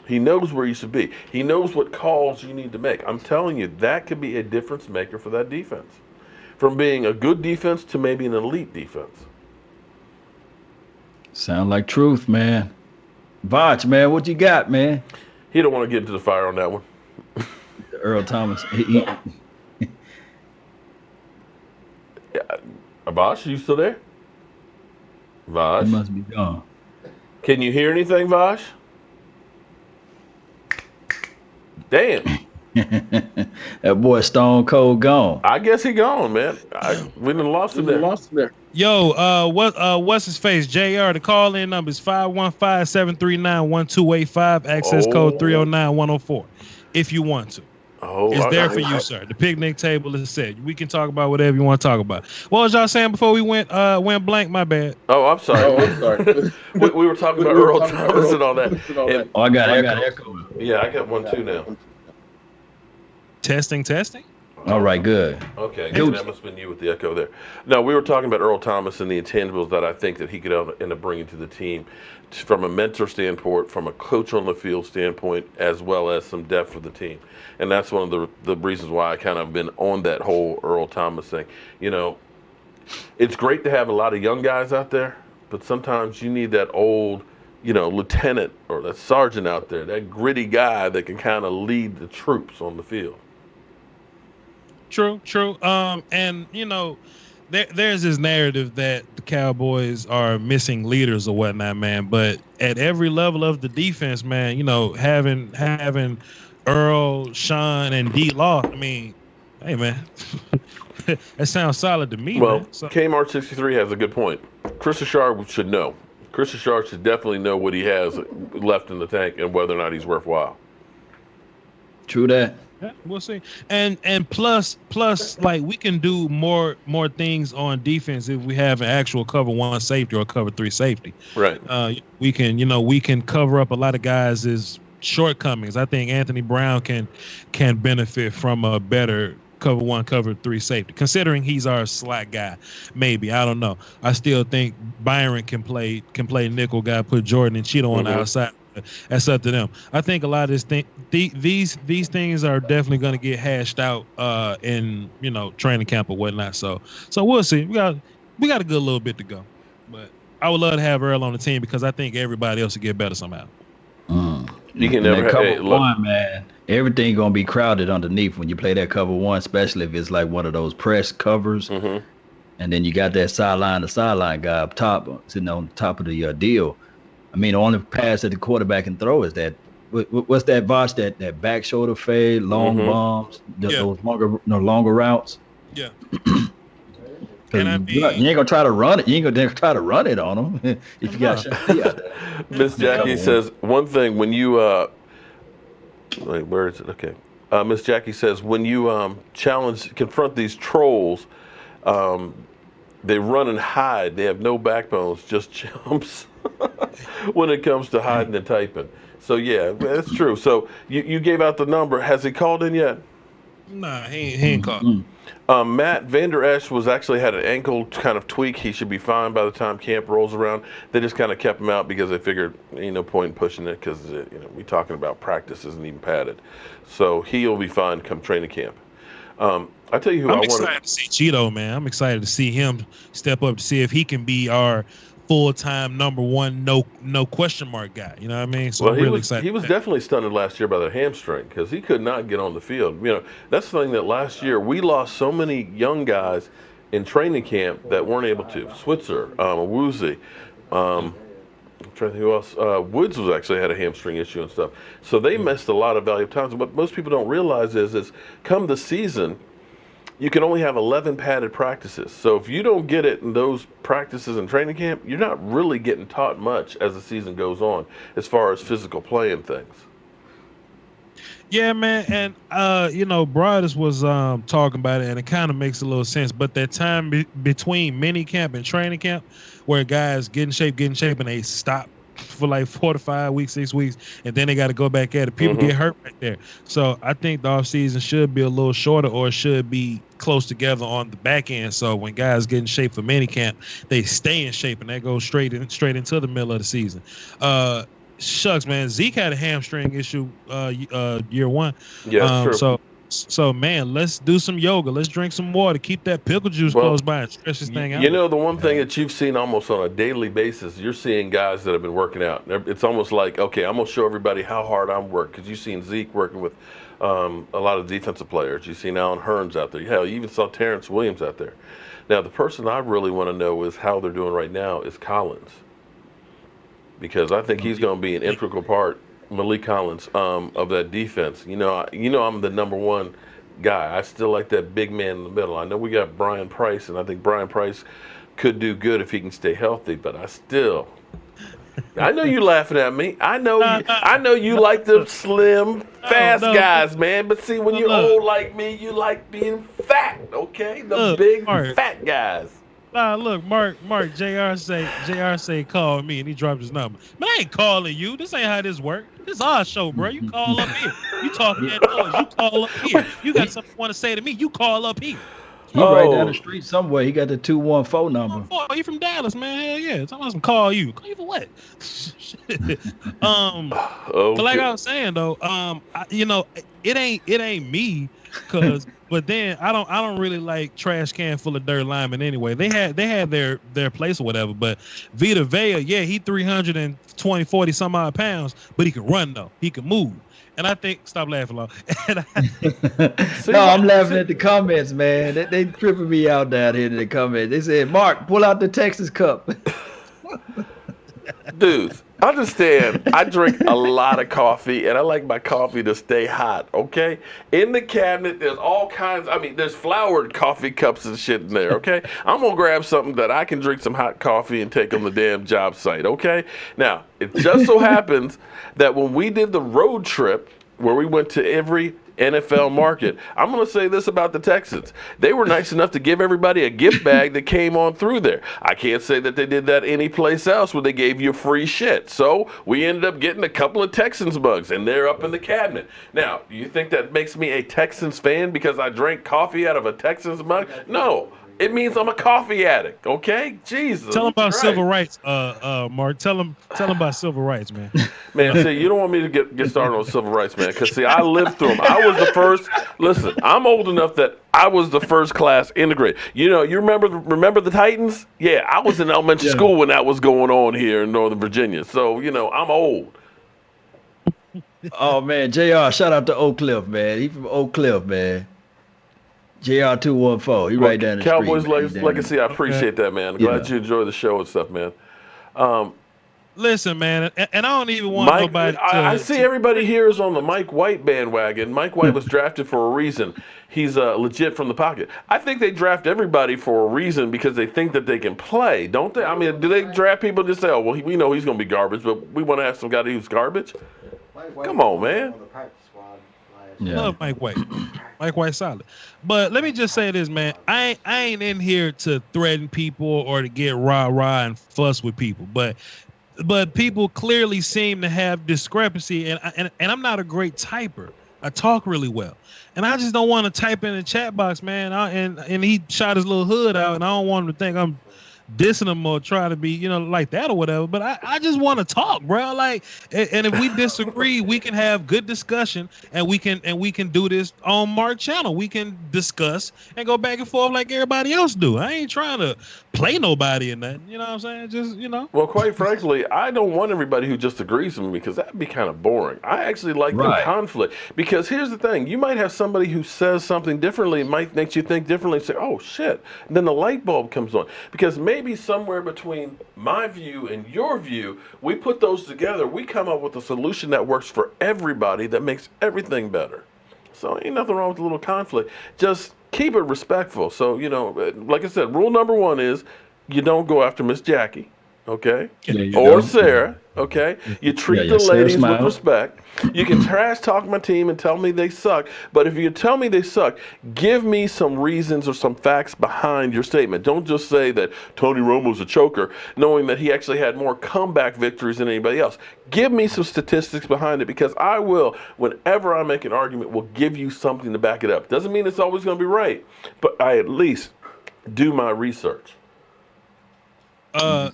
A: He knows where you should be. He knows what calls you need to make. I'm telling you, that could be a difference maker for that defense. From being a good defense to maybe an elite defense.
B: Sound like truth, man. Vach, man, what you got, man?
A: He don't want to get into the fire on that one.
B: Earl Thomas.
A: Vash, you still there? Vash?
B: He must be gone.
A: Can you hear anything, Vash? Damn.
B: That boy Stone Cold gone.
A: I guess he gone, man. We done lost him there.
C: Yo, what's his face? JR, the call-in number is 515-739-1285, access code 309104, if you want to. It's there for you, sir. The picnic table is set. We can talk about whatever you want to talk about. What was y'all saying before we went blank? My bad.
A: Oh, I'm sorry. we were talking about Earl Thomas and all that.
B: I got echo.
A: Yeah, I got one too now.
C: Testing.
B: All right, good.
A: Okay, that must have been you with the echo there. No, we were talking about Earl Thomas and the intangibles that I think that he could end up bringing to the team from a mentor standpoint, from a coach on the field standpoint, as well as some depth for the team. And that's one of the reasons why I kind of been on that whole Earl Thomas thing. You know, it's great to have a lot of young guys out there, but sometimes you need that old, lieutenant or that sergeant out there, that gritty guy that can kind of lead the troops on the field.
C: True. And there's this narrative that the Cowboys are missing leaders or whatnot, man. But at every level of the defense, man, having Earl, Sean, and D Law, I mean, hey, man, that sounds solid to me.
A: Well,
C: man. So,
A: Kmart 63 has a good point. Chris Richard should know. Chris Richard should definitely know what he has left in the tank and whether or not he's worthwhile.
B: True that.
C: Yeah, we'll see. And plus, like we can do more things on defense if we have an actual cover 1 safety or cover 3 safety.
A: Right.
C: We can cover up a lot of guys' shortcomings. I think Anthony Brown can benefit from a better cover 1, cover 3 safety, considering he's our slot guy. Maybe, I don't know. I still think Byron can play nickel guy, put Jordan and Cheeto on the outside. That's up to them. I think a lot of these things are definitely going to get hashed out in training camp or whatnot. So we'll see. We got a good little bit to go, but I would love to have Earl on the team because I think everybody else will get better somehow.
A: You can never
B: cover 1, man. Everything gonna be crowded underneath when you play that cover 1, especially if it's like one of those press covers. And then you got that sideline to sideline guy up top, sitting on top of the deal. I mean, the only pass that the quarterback can throw is that. What's that, Vosh? That back shoulder fade, long bombs, those longer routes.
C: Yeah.
B: You ain't gonna try to run it. You ain't gonna try to run it on them if you got Shafi out there.
A: Miss Jackie says one thing when you wait, where is it? Okay. Miss Jackie says when you confront these trolls, they run and hide. They have no backbones, just chumps when it comes to hiding and typing. So yeah, that's true. So you gave out the number. Has he called in yet?
C: Nah, he ain't called.
A: Matt Vander Esch actually had an ankle kind of tweak. He should be fine by the time camp rolls around. They just kind of kept him out because they figured ain't no point in pushing it because we talking about practice isn't even padded. So he'll be fine come training camp. I tell you who
C: I'm excited to see Cheeto, man. I'm excited to see him step up to see if he can be our full-time number one, no question mark guy. You know what I mean? So
A: Well,
C: I'm really excited.
A: he was definitely stunted last year by the hamstring because he could not get on the field. That's the thing that last year we lost so many young guys in training camp that weren't able to. Switzer, Woozy, I'm trying to think who else. Woods was actually had a hamstring issue and stuff. So they missed a lot of valuable times. What most people don't realize is come the season, you can only have 11 padded practices. So if you don't get it in those practices in training camp, you're not really getting taught much as the season goes on as far as physical play and things.
C: Yeah, man, and Broadus was talking about it, and it kind of makes a little sense. But that time between mini camp and training camp, where guys get in shape, and they stop for like 4 to 5 weeks, 6 weeks, and then they got to go back at it. People get hurt right there. So I think the off season should be a little shorter, or should be close together on the back end. So when guys get in shape for mini camp, they stay in shape, and they go straight into the middle of the season. Shucks, man, Zeke had a hamstring issue year one.
A: Yeah, true.
C: So man, let's do some yoga. Let's drink some water. Keep that pickle juice close by and stretch this thing out.
A: The one thing that you've seen almost on a daily basis, you're seeing guys that have been working out. It's almost like, okay, I'm going to show everybody how hard I'm working, because you've seen Zeke working with a lot of defensive players. You've seen Allen Hurns out there. Hell, you even saw Terrence Williams out there. Now, the person I really want to know is how they're doing right now is Collins, because I think he's going to be an integral part, Malik Collins, of that defense. I'm the number one guy. I still like that big man in the middle. I know we got Brian Price, and I think Brian Price could do good if he can stay healthy, but I know you laughing at me. I know you like the slim, fast guys, man. But see, when you're old like me, you like being fat, okay? The big, fat guys.
C: Look, Mark, JR say call me, and he dropped his number. Man, I ain't calling you. This ain't how this work. This is our show, bro. You call up here. You talking that noise. You call up here. You got something you want to say to me, you call up here.
B: He right down the street somewhere. He got the 214 number.
C: He from Dallas, man. Hell yeah. Someone's call you. Call you for what? Okay. But like I was saying though, it ain't me, but then I don't really like trash can full of dirt linemen anyway. They had their place or whatever. But Vita Vea, yeah, he 320, 40 some odd pounds, but he can run though. He can move. And I think, stop laughing, Law.
B: No, I'm laughing at the comments, man. They tripping me out down here in the comments. They said, Mark, pull out the Texas cup.
A: Dudes, understand, I drink a lot of coffee, and I like my coffee to stay hot, okay? In the cabinet, there's all kinds, there's flowered coffee cups and shit in there, okay? I'm going to grab something that I can drink some hot coffee and take on the damn job site, okay? Now, it just so happens that when we did the road trip, where we went to every NFL market, I'm going to say this about the Texans. They were nice enough to give everybody a gift bag that came on through there. I can't say that they did that anyplace else where they gave you free shit. So we ended up getting a couple of Texans mugs, and they're up in the cabinet. Now, do you think that makes me a Texans fan because I drank coffee out of a Texans mug? No. It means I'm a coffee addict, okay? Jesus.
C: Tell them about civil rights, Mark. Tell them about civil rights, man.
A: Man, see, you don't want me to get started on civil rights, man, because, see, I lived through them. I was the first. Listen, I'm old enough that I was the first class integrated. You remember the Titans? Yeah, I was in elementary school when that was going on here in Northern Virginia. So, I'm old.
B: Oh, man, JR, shout out to Oak Cliff, man. He from Oak Cliff, man. JR214. He right down the
A: Cowboys
B: street.
A: Cowboys legacy. I appreciate that, man. I'm glad you enjoy the show and stuff, man.
C: Listen, man, and I don't even want nobody.
A: I see everybody here is on the Mike White bandwagon. Mike White was drafted for a reason. He's legit from the pocket. I think they draft everybody for a reason because they think that they can play, don't they? Do they draft people just say, "Oh, well, we know he's going to be garbage, but we want to have some guy who's garbage"? Come on, man.
C: Love Mike White. Mike White solid. But let me just say this, man. I ain't in here to threaten people or to get rah-rah and fuss with people. But people clearly seem to have discrepancy, and I'm not a great typer. I talk really well. And I just don't want to type in the chat box, man. And he shot his little hood out, and I don't want him to think dissing them or trying to be, like that or whatever. But I just want to talk, bro. Like, and if we disagree, we can have good discussion, and we can do this on Mark channel. We can discuss and go back and forth like everybody else do. I ain't trying to play nobody in that. You know what I'm saying? Just
A: Well, quite frankly, I don't want everybody who just agrees with me because that'd be kind of boring. I actually like the conflict because here's the thing: you might have somebody who says something differently, might make you think differently, and say, "Oh shit!" And then the light bulb comes on because maybe somewhere between my view and your view, we put those together, we come up with a solution that works for everybody that makes everything better. So ain't nothing wrong with a little conflict. Just keep it respectful. So like I said, rule number one is you don't go after Miss Jackie. Okay, or Sarah. Okay, you treat the ladies with respect. You can trash talk my team and tell me they suck, but if you tell me they suck, give me some reasons or some facts behind your statement. Don't just say that Tony Romo's a choker, knowing that he actually had more comeback victories than anybody else. Give me some statistics behind it because I will, whenever I make an argument, will give you something to back it up. Doesn't mean it's always going to be right, but I at least do my research.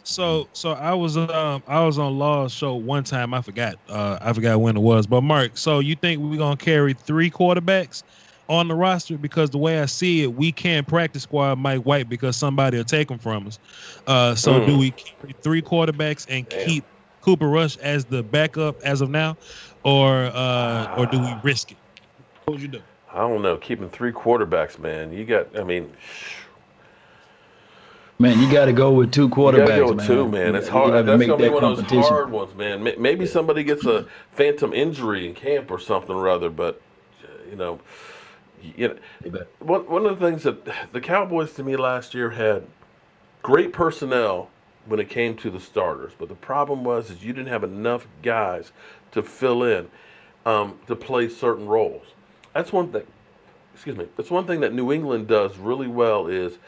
C: So I was on Law's show one time. I forgot when it was. But Mark, so you think we're gonna carry 3 quarterbacks on the roster? Because the way I see it, we can't practice squad Mike White because somebody will take him from us. So do we carry 3 quarterbacks and keep Cooper Rush as the backup as of now, or do we risk it? What would you do?
A: I don't know. Keeping 3 quarterbacks, man.
B: Man, you got to go with 2 quarterbacks. You got to go with
A: 2, man. It's hard. That's going to be one of those hard ones, man. Maybe somebody gets a phantom injury in camp or something or other, but one of the things that the Cowboys to me last year had great personnel when it came to the starters, but the problem was is you didn't have enough guys to fill in to play certain roles. That's one thing. Excuse me. That's one thing that New England does really well is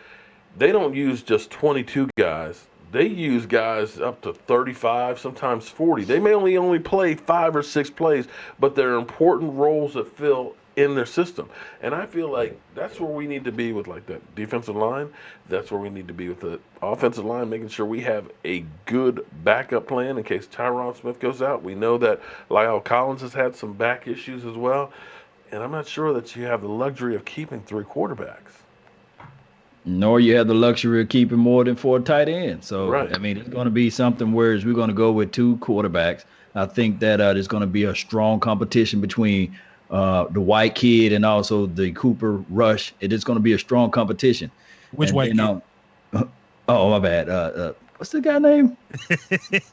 A: they don't use just 22 guys. They use guys up to 35, sometimes 40. They may only play 5 or 6 plays, but they're important roles that fill in their system. And I feel like that's where we need to be with like that defensive line. That's where we need to be with the offensive line, making sure we have a good backup plan in case Tyron Smith goes out. We know that Lyle Collins has had some back issues as well. And I'm not sure that you have the luxury of keeping 3 quarterbacks.
B: Nor you have the luxury of keeping more than 4 tight ends. So, I mean, it's going to be something where we're going to go with 2 quarterbacks. I think that there's going to be a strong competition between the White kid and also the Cooper Rush. It is going to be a strong competition.
C: Which White kid?
B: Oh, my bad. What's the guy name?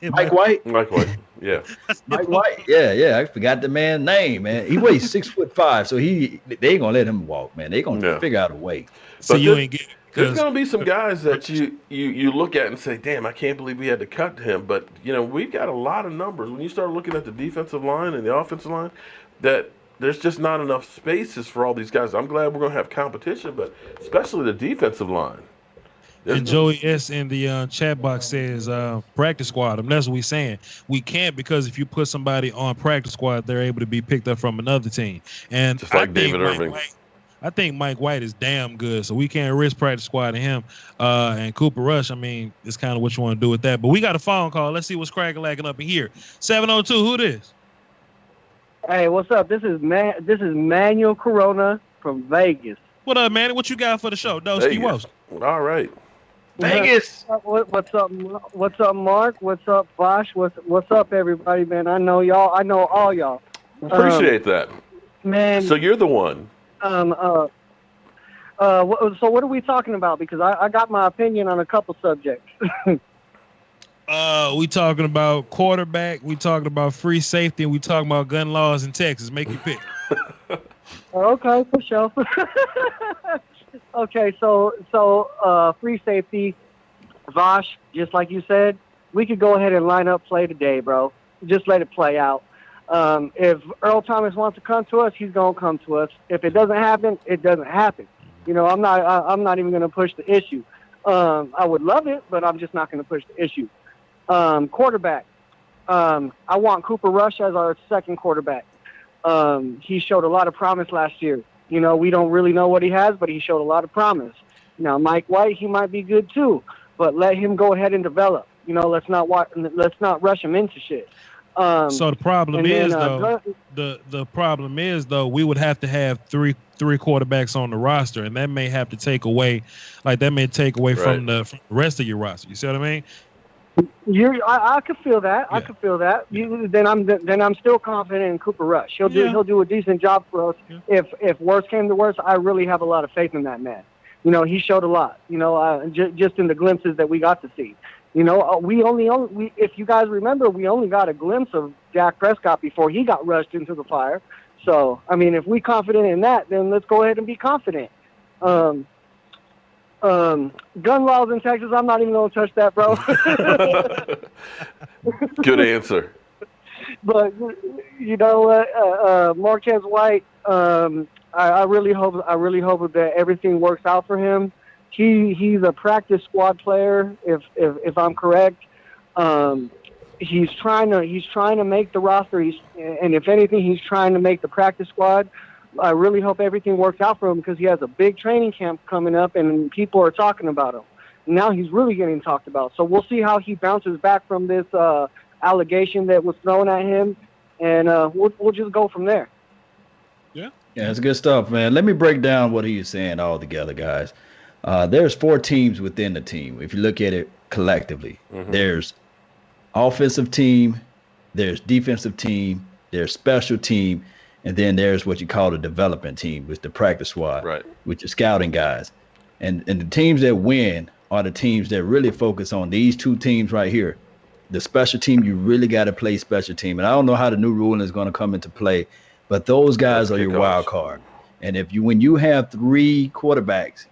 B: Mike White?
A: Mike White, yeah.
B: Mike White, yeah. I forgot the man's name, man. He weighs 6'5", so they ain't going to let him walk, man. They going to figure out a way.
C: So you ain't getting.
A: There's going to be some guys that you look at and say, damn, I can't believe we had to cut him. But, we've got a lot of numbers. When you start looking at the defensive line and the offensive line, that there's just not enough spaces for all these guys. I'm glad we're going to have competition, but especially the defensive line.
C: And Joey S. in the chat box says practice squad. I mean, that's what we're saying. We can't because if you put somebody on practice squad, they're able to be picked up from another team. And
A: just like David Irving.
C: I think Mike White is damn good, so we can't risk practice squad to him. And Cooper Rush, I mean, it's kind of what you want to do with that. But we got a phone call. Let's see what's cracking up in here. 702, who this?
D: Hey, what's up? This is Manuel Corona from Vegas.
C: What up, man? What you got for the show? Doski Woski.
A: All right.
B: Vegas.
D: What's up? What's up, Mark? What's up, Bosh? What's up, everybody, man? I know y'all. I know all y'all.
A: Appreciate that,
D: man.
A: So you're the one.
D: So what are we talking about? Because I got my opinion on a couple subjects.
C: We talking about quarterback. We talking about free safety, and we talking about gun laws in Texas. Make you pick.
D: Okay, for sure. Okay, so free safety, Vosh, just like you said, we could go ahead and line up play today, bro. Just let it play out. If Earl Thomas wants to come to us, he's gonna come to us. If it doesn't happen, it doesn't happen. I'm not even gonna push the issue. I would love it, but I'm just not gonna push the issue. Quarterback. I want Cooper Rush as our second quarterback. He showed a lot of promise last year. We don't really know what he has, but he showed a lot of promise. Now, Mike White, he might be good too, but let him go ahead and develop. Let's not rush him into shit.
C: So the problem
D: and then,
C: is though, the problem is though, we would have to have three quarterbacks on the roster, and that may have to take away,
A: Right.
C: from the rest of your roster. You see what I mean?
D: I could feel that. Yeah. I could feel that. Then I'm still confident in Cooper Rush. He'll do a decent job for us. Yeah. If worse came to worse, I really have a lot of faith in that man. He showed a lot. Just in the glimpses that we got to see. If you guys remember, we only got a glimpse of Dak Prescott before he got rushed into the fire. So, I mean, if we're confident in that, then let's go ahead and be confident. Gun laws in Texas, I'm not even going to touch that, bro.
A: Good answer.
D: But, Marquez White, I really hope that everything works out for him. He's a practice squad player, if I'm correct. He's trying to make the roster. And if anything, he's trying to make the practice squad. I really hope everything works out for him because he has a big training camp coming up, and people are talking about him. Now he's really getting talked about. So we'll see how he bounces back from this allegation that was thrown at him, and we'll just go from there.
B: Yeah, it's good stuff, man. Let me break down what he was saying all together, guys. There's 4 teams within the team. If you look at it collectively, there's offensive team, there's defensive team, there's special team, and then there's what you call the development team, which is the practice squad,
A: right,
B: which is scouting guys. And the teams that win are the teams that really focus on these 2 teams right here. The special team, you really got to play special team. And I don't know how the new ruling is going to come into play, but those guys are your wild card. And when you have 3 quarterbacks,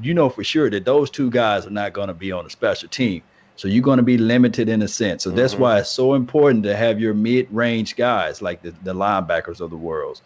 B: you know for sure that those 2 guys are not going to be on a special team. So you're going to be limited in a sense. So that's why it's so important to have your mid-range guys like the linebackers of the world.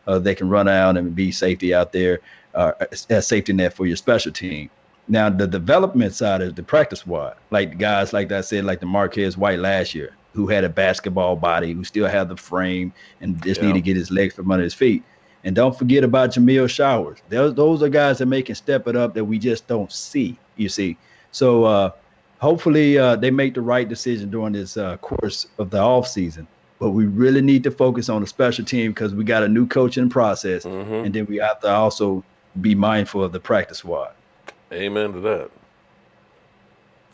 B: They can run out and be safety out there as safety net for your special team. Now, the development side is the practice squad. Like the guys, like I said, like the Marquez White last year, who had a basketball body, who still had the frame and just need to get his legs from under his feet. And don't forget about Jamil Showers. Those are guys that can step it up that we just don't see, you see. So hopefully they make the right decision during this course of the offseason. But we really need to focus on the special team because we got a new coaching process. And then we have to also be mindful of the practice squad.
A: Amen to that.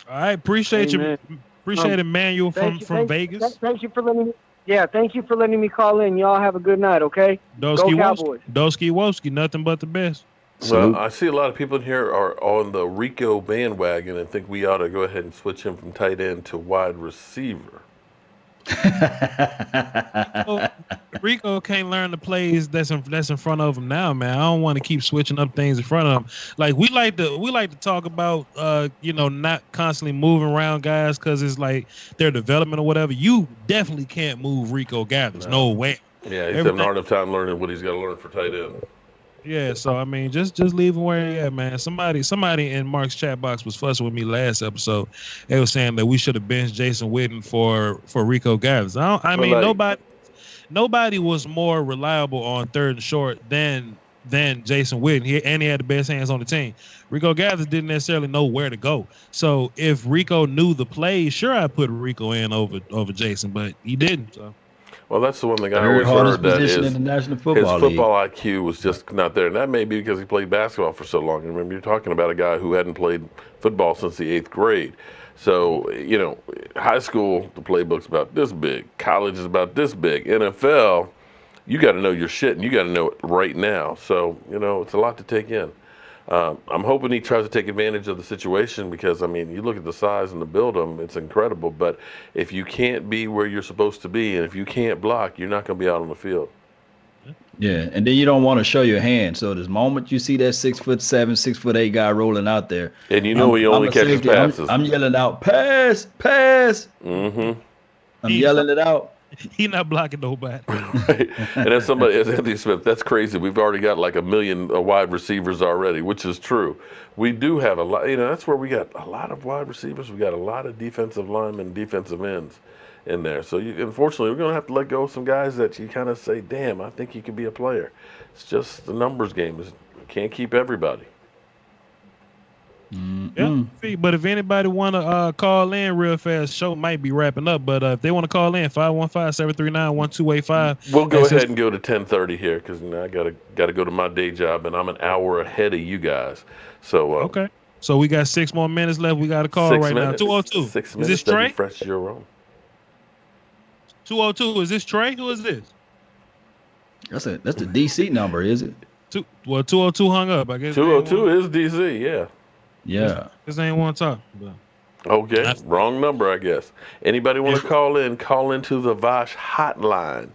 C: All right. Appreciate you. Appreciate Emmanuel from Vegas.
D: Thank you for letting me. Yeah, thank you for letting me call in. Y'all have a good night, okay? Go Cowboys.
C: Doski Woski, nothing but the best.
A: Well, I see a lot of people in here are on the Rico bandwagon and think we ought to go ahead and switch him from tight end to wide receiver.
C: Rico can't learn the plays that's in front of him now, man. I don't want to keep switching up things in front of him. Like we like to talk about not constantly moving around guys because it's like their development or whatever. You definitely can't move Rico Gathers. No way.
A: Yeah, he's having a hard enough time learning what he's got to learn for tight end.
C: Yeah, so I mean, just leave him where he at, man. Somebody in Mark's chat box was fussing with me last episode. They were saying that we should have benched Jason Witten for Rico Gathers. Nobody was more reliable on 3rd and short than Jason Witten. He had the best hands on the team. Rico Gathers didn't necessarily know where to go. So if Rico knew the plays, sure, I put Rico in over Jason, but he didn't. So.
A: Well, that's the one thing I always heard, that is
B: in the National
A: his
B: Football
A: football IQ was just not there. And that may be because he played basketball for so long. And remember, you're talking about a guy who hadn't played football since the 8th grade. So, high school, the playbook's about this big. College is about this big. NFL, you got to know your shit, and you got to know it right now. So, it's a lot to take in. I'm hoping he tries to take advantage of the situation because, you look at the size and the build it's incredible. But if you can't be where you're supposed to be and if you can't block, you're not going to be out on the field.
B: Yeah, and then you don't want to show your hand. So the moment you see that 6'7", 6'8" guy rolling out there,
A: and he only catches passes.
B: I'm yelling out, pass.
A: Mm-hmm.
B: I'm yelling it out.
C: He's not blocking nobody.
A: Right. And as Anthony Smith, that's crazy. We've already got like 1 million wide receivers already, which is true. We do have a lot. That's where we got a lot of wide receivers. We got a lot of defensive linemen, defensive ends in there. So unfortunately, we're going to have to let go of some guys that you kind of say, damn, I think he could be a player. It's just the numbers game. You can't keep everybody.
C: Yeah, but if anybody want to call in real fast, show might be wrapping up. But if they want to call in, 515-739-1285.
A: We'll go ahead and go to 10:30 here because I gotta go to my day job, and I'm an hour ahead of you guys. So
C: okay. So we got 6 more minutes left. We got a call
A: 6
C: right
A: minutes,
C: now. 202.
A: 6
C: Is
A: minutes.
C: this Trey?
A: Fresh your own.
C: 202. Is this Trey? Who is this?
B: That's the DC number, is it?
C: 202 hung up. I guess
A: 202 is DC. Yeah.
B: Yeah.
C: This ain't want to talk. But.
A: Okay, wrong number, I guess. Anybody want to call in? Call into the Vosh hotline.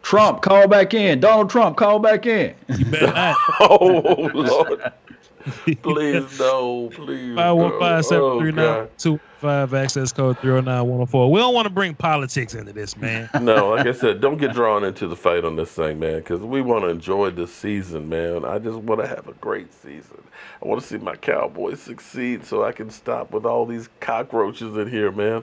B: Trump, call back in. Donald Trump, call back in.
C: You better not.
A: Oh, Lord. Please, no. Please,
C: 515-739-285, access code 309-104. We don't want to bring politics into this, man.
A: No, like I said, don't get drawn into the fight on this thing, man, because we want to enjoy this season, man. I just want to have a great season. I want to see my Cowboys succeed so I can stop with all these cockroaches in here, man.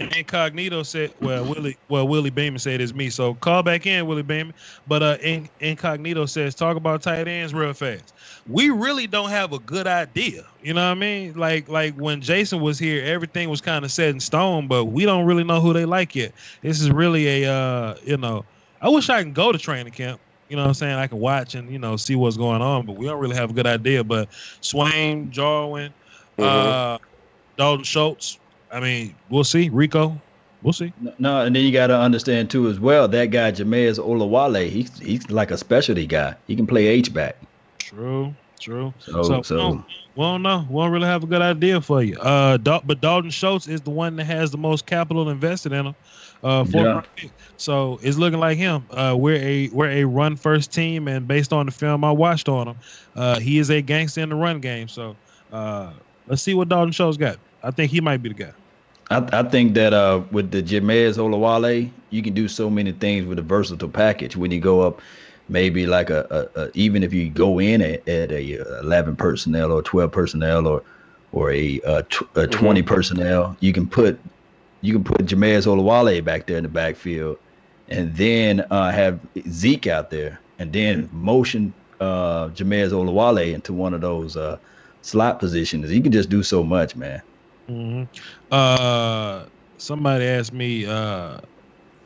C: Incognito said, Willie Beeman said it's me. So call back in, Willie Beeman. But Incognito says, talk about tight ends real fast. We really don't have a good idea. You know what I mean? Like when Jason was here, everything was kind of set in stone, but we don't really know who they like yet. This is really I wish I can go to training camp. You know what I'm saying? I can watch and, see what's going on, but we don't really have a good idea. But Swain, Jarwin, Dalton Schultz, I mean, we'll see. Rico, we'll see.
B: No, and then you got to understand, too, as well, that guy, Jameis Olawale, he's like a specialty guy. He can play H-back.
C: True. So we don't know. We don't really have a good idea for you. But Dalton Schultz is the one that has the most capital invested in him. So it's looking like him. We're a run first team, and based on the film I watched on him, he is a gangster in the run game. So let's see what Dalton Schultz got. I think he might be the guy.
B: I think that with the Jameis Olawale, you can do so many things with a versatile package. When you go up, maybe like even if you go in at a 11 personnel or 12 personnel or a 20 personnel, you can put Jameis Olawale back there in the backfield, and then have Zeke out there, and then motion Jameis Olawale into one of those slot positions. You can just do so much, man.
C: Somebody asked me,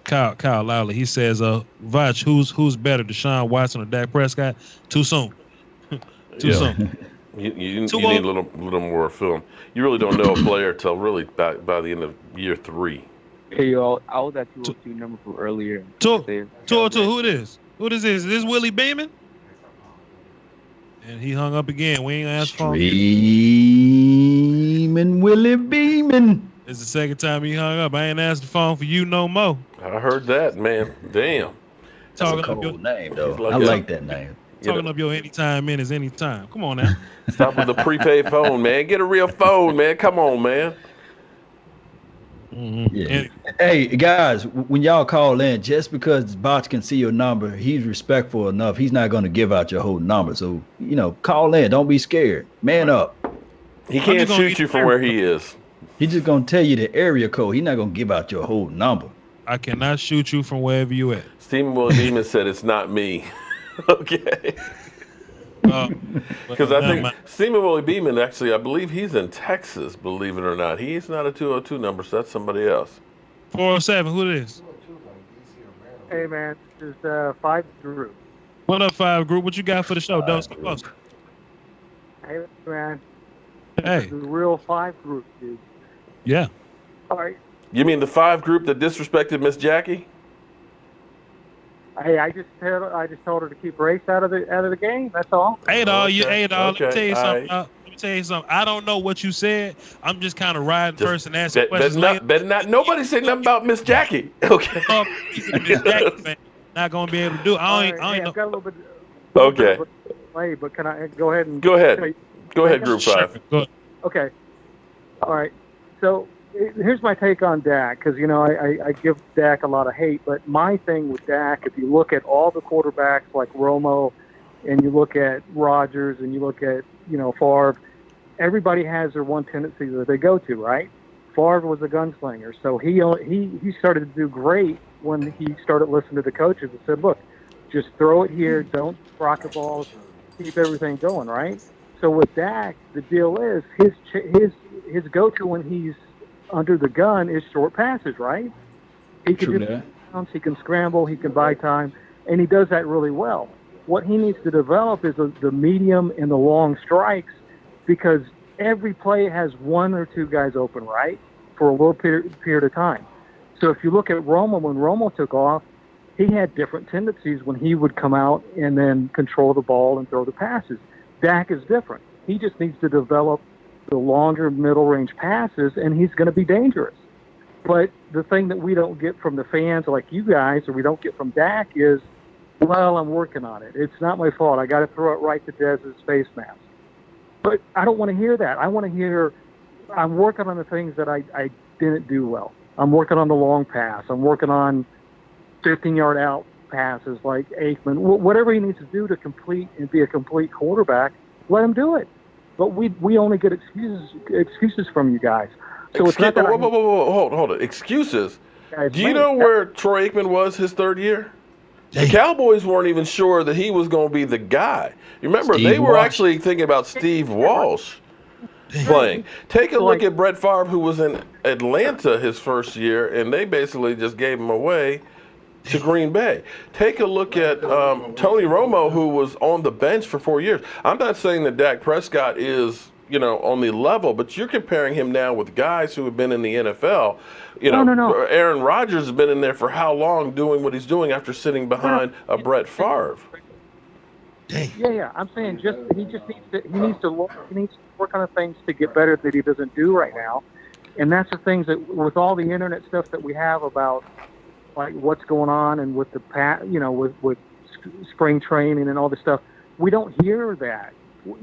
C: Kyle Lowry. He says, "Vach, who's better, Deshaun Watson or Dak Prescott?" Too soon. Too soon.
A: You need a little more film. You really don't know a player till really by the end of year 3.
E: Hey, yo, I was at 202 number from earlier.
C: 202. Who it is? Who this is? Is this Willie Beeman? And he hung up again. We ain't gonna answer phone.
B: Streaming Willie Beeman.
C: It's the second time he hung up. I ain't answered the phone for you no more.
A: I heard that, man. Damn.
B: That's a cool name, though. I like that name.
C: Talking up your anytime minutes, anytime. Come on now.
A: Stop with the prepaid phone, man. Get a real phone, man. Come on, man.
B: Yeah. Hey, guys, when y'all call in, just because Botch can see your number, he's respectful enough. He's not going to give out your whole number. So, call in. Don't be scared. Man up.
A: He can't shoot you from where he is.
B: He's just going to tell you the area code. He's not going to give out your whole number.
C: I cannot shoot you from wherever you at.
A: Stephen Williams said it's not me. Okay. Because I think Stephen Willie Beeman, actually, I believe he's in Texas, believe it or not. He's not a 202 number, so that's somebody else.
C: 407, who it is?
D: Hey, man, this is 5 Group.
C: What up, 5 Group? What you got for the show? Don't skip us.
D: Hey, man.
C: Hey.
D: This is the real 5 Group, dude.
C: Yeah.
D: All right.
A: You mean the 5 Group that disrespected Miss Jackie?
D: Hey, I just told her to keep race out of the game. That's all.
C: Hey, dog.
A: Okay.
C: Let me tell you something. Let me tell you something. I don't know what you said. I'm just kind of riding first and asking questions.
A: Better not. Nobody say nothing about Miss Jackie. Okay.
C: Miss Jackie, man, not gonna be able to do it. I don't
D: I've
C: know.
D: got a little bit.
A: Okay.
D: Wait, but can I go ahead and
A: go ahead? Go ahead, Group 5.
C: Sure. Go ahead.
D: Okay. All right. So here's my take on Dak, because I give Dak a lot of hate, but my thing with Dak, if you look at all the quarterbacks like Romo, and you look at Rodgers, and you look at Favre, everybody has their one tendency that they go to, right? Favre was a gunslinger, so he started to do great when he started listening to the coaches and said, look, just throw it here, don't rocket balls, keep everything going, right?
F: So with Dak, the deal is his go-to when he's under the gun is short passes, right? He can
B: True
F: do
B: that.
F: bounce, he can scramble, he can buy time, and he does that really well. What he needs to develop is the medium and the long strikes, because every play has one or two guys open, right, for a little period of time. So if you look at Romo, when Romo took off, he had different tendencies when he would come out and then control the ball and throw the passes. Dak is different. He just needs to develop the longer middle range passes, and he's going to be dangerous. But the thing that we don't get from the fans like you guys, or we don't get from Dak, is, well, I'm working on it. It's not my fault. I got to throw it right to Dez's face mask. But I don't want to hear that. I want to hear, I'm working on the things that I didn't do well. I'm working on the long pass. I'm working on 15-yard out passes like Aikman. Whatever he needs to do to complete and be a complete quarterback, let him do it. But we only get excuses from you guys. So it's not that
A: whoa, hold it. Excuses?
F: guys
A: Do you
F: make.
A: know where Troy Aikman was his third year? The
C: Damn.
A: Cowboys weren't even sure that he was going to be the guy. You remember,
B: Steve
A: they were
B: Walsh.
A: actually thinking about Steve Walsh playing. Take a look at Brett Favre, who was in Atlanta his first year, and they basically just gave him away to Green Bay. Take a look at Tony Romo, who was on the bench for 4 years. I'm not saying that Dak Prescott is, on the level, but you're comparing him now with guys who have been in the NFL.
F: No.
A: Aaron Rodgers has been in there for how long doing what he's doing after sitting behind a Brett Favre?
C: Dang.
F: Yeah. I'm saying he needs to work on the things to get better that he doesn't do right now. And that's the things that, with all the internet stuff that we have about like what's going on and with with spring training and all this stuff, we don't hear that.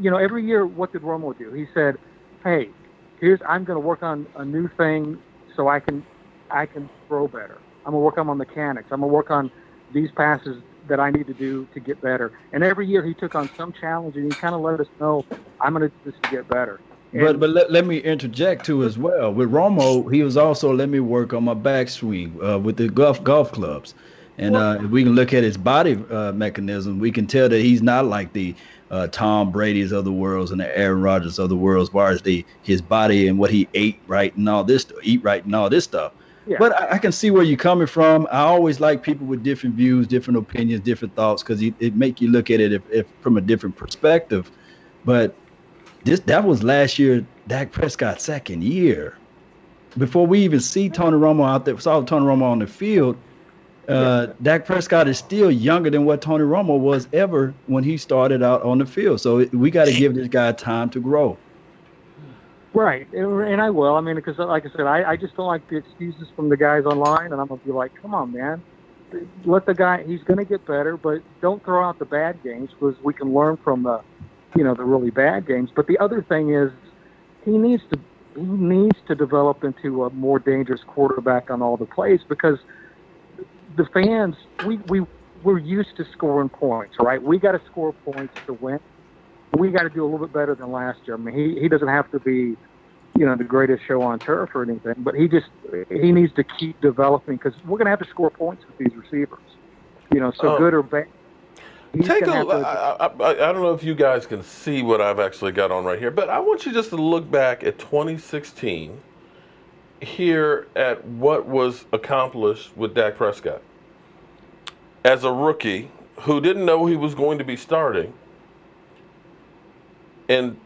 F: Every year, what did Romo do? He said, "Hey, I'm going to work on a new thing so I can throw better. I'm going to work on my mechanics. I'm going to work on these passes that I need to do to get better." And every year he took on some challenge, and he kind of let us know, "I'm going to do this to get better."
B: But let me interject too as well. With Romo, he was also, let me work on my backswing with the golf clubs. And if we can look at his body mechanism, we can tell that he's not like the Tom Brady's of the world and the Aaron Rodgers of the world as far as his body and what he ate right and all this stuff.
F: Yeah.
B: But I can see where you're coming from. I always like people with different views, different opinions, different thoughts, because it make you look at it if from a different perspective. But that was last year, Dak Prescott's second year. Before we even saw Tony Romo on the field, Dak Prescott is still younger than what Tony Romo was ever when he started out on the field. So we got to give this guy time to grow.
F: Right, and I will. I mean, because like I said, I just don't like the excuses from the guys online, and I'm going to be like, come on, man. Let the guy, he's going to get better, but don't throw out the bad games, because we can learn from the really bad games. But the other thing is, he needs to develop into a more dangerous quarterback on all the plays, because the fans, we're used to scoring points, right? We got to score points to win. We got to do a little bit better than last year. I mean, he doesn't have to be, the greatest show on turf or anything, but he needs to keep developing, because we're going to have to score points with these receivers, good or bad.
A: I don't know if you guys can see what I've actually got on right here, but I want you just to look back at 2016 here at what was accomplished with Dak Prescott. As a rookie who didn't know he was going to be starting, and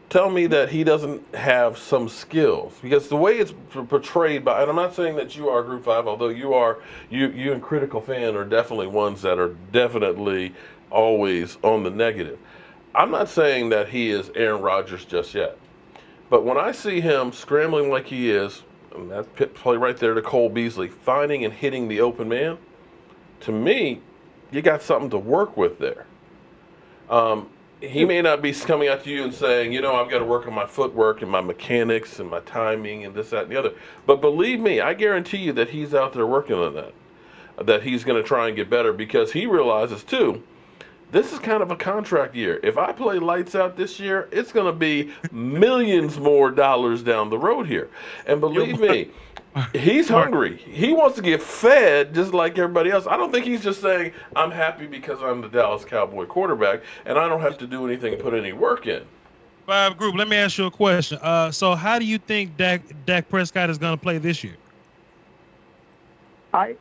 A: tell me that he doesn't have some skills, because the way it's portrayed by, and I'm not saying that you are Group 5, although you and Critical Fan are definitely ones that are definitely always on the negative. I'm not saying that he is Aaron Rodgers just yet, but when I see him scrambling like he is, and that play right there to Cole Beasley, finding and hitting the open man, to me, you got something to work with there. He may not be coming out to you and saying, I've got to work on my footwork and my mechanics and my timing and this, that, and the other. But believe me, I guarantee you that he's out there working on that he's going to try and get better, because he realizes, too, this is kind of a contract year. If I play lights out this year, it's going to be millions more dollars down the road here. And believe me, he's hungry. He wants to get fed just like everybody else. I don't think he's just saying, I'm happy because I'm the Dallas Cowboy quarterback and I don't have to do anything and put any work in.
C: 5 group. Let me ask you a question. So how do you think Dak Prescott is going to play this year?
F: I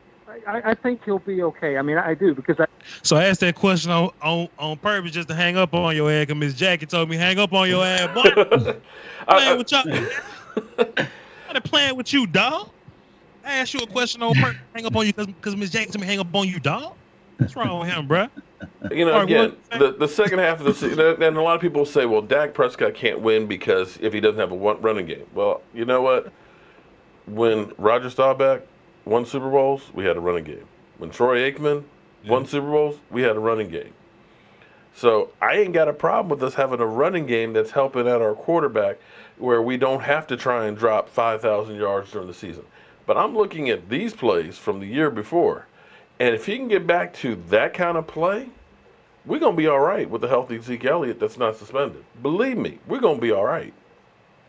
F: think he'll be okay. I mean, I do because
C: So I asked that question on purpose just to hang up on your ass. Cause Miss Jackie told me hang up on your ass. Boy, playing with y'all. I'm not playing with you, dog. I asked you a question on purpose. Hang up on you because Miss Jackie told me hang up on you, dog. What's wrong with him, bro?
A: Again, the second half of the season, and a lot of people say, well, Dak Prescott can't win because if he doesn't have a running game. Well, you know what? When Roger Staubach won Super Bowls, we had a running game. When Troy Aikman won Super Bowls, we had a running game. So I ain't got a problem with us having a running game that's helping out our quarterback where we don't have to try and drop 5,000 yards during the season. But I'm looking at these plays from the year before. And if he can get back to that kind of play, we're going to be all right with a healthy Zeke Elliott that's not suspended. Believe me, we're going to be all right.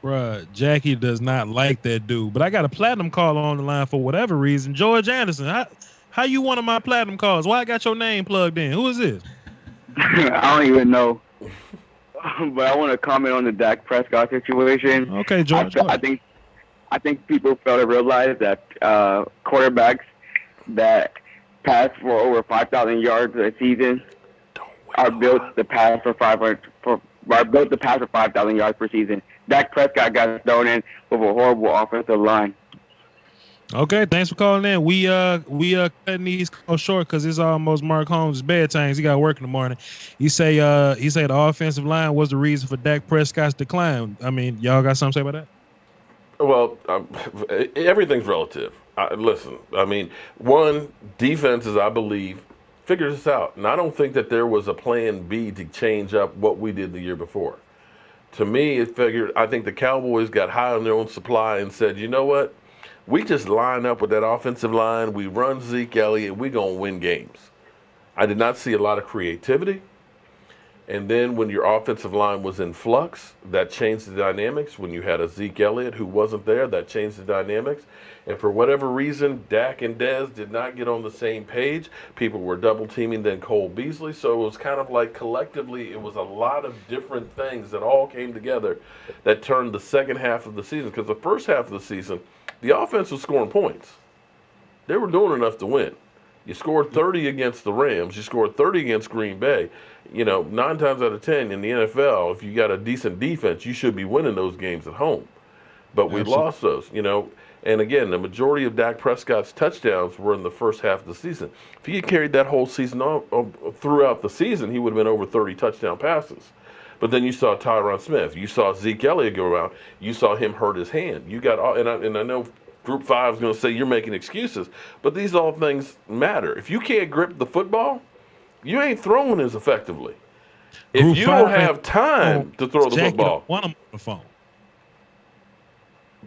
C: Bruh, Jackie does not like that dude. But I got a platinum call on the line for whatever reason. George Anderson, how you one of my platinum calls? Why I got your name plugged in? Who is this?
E: I don't even know. But I want to comment on the Dak Prescott situation.
C: Okay, George.
E: I think people fail to realize that quarterbacks that pass for over 5,000 yards a season are built to pass for 5,000 yards per season. Dak Prescott got thrown in with a horrible offensive line.
C: Okay, thanks for calling in. We cutting these calls short because it's almost Mark Holmes' bedtime. He got work in the morning. He say the offensive line was the reason for Dak Prescott's decline. I mean, y'all got something to say about that?
A: Well, everything's relative. Listen, I mean, one, defenses, I believe, figures this out. And I don't think that there was a plan B to change up what we did the year before. To me, I think the Cowboys got high on their own supply and said, you know what? We just line up with that offensive line. We run Zeke Elliott. We're going to win games. I did not see a lot of creativity. And then when your offensive line was in flux, that changed the dynamics. When you had a Zeke Elliott who wasn't there, that changed the dynamics. And for whatever reason, Dak and Dez did not get on the same page. People were double teaming then Cole Beasley. So it was kind of like collectively, it was a lot of different things that all came together that turned the second half of the season. Because the first half of the season, the offense was scoring points. They were doing enough to win. You scored 30 against the Rams. You scored 30 against Green Bay. 9 times out of 10 in the NFL, if you got a decent defense, you should be winning those games at home. But we lost those, And again, the majority of Dak Prescott's touchdowns were in the first half of the season. If he had carried that whole season on, throughout the season, he would have been over 30 touchdown passes. But then you saw Tyron Smith. You saw Zeke Elliott go around. You saw him hurt his hand. You got all, and I know Group 5 is going to say you're making excuses, but these all things matter. If you can't grip the football, you ain't throwing as effectively. If you don't have time to throw the football.
C: Want him on the phone.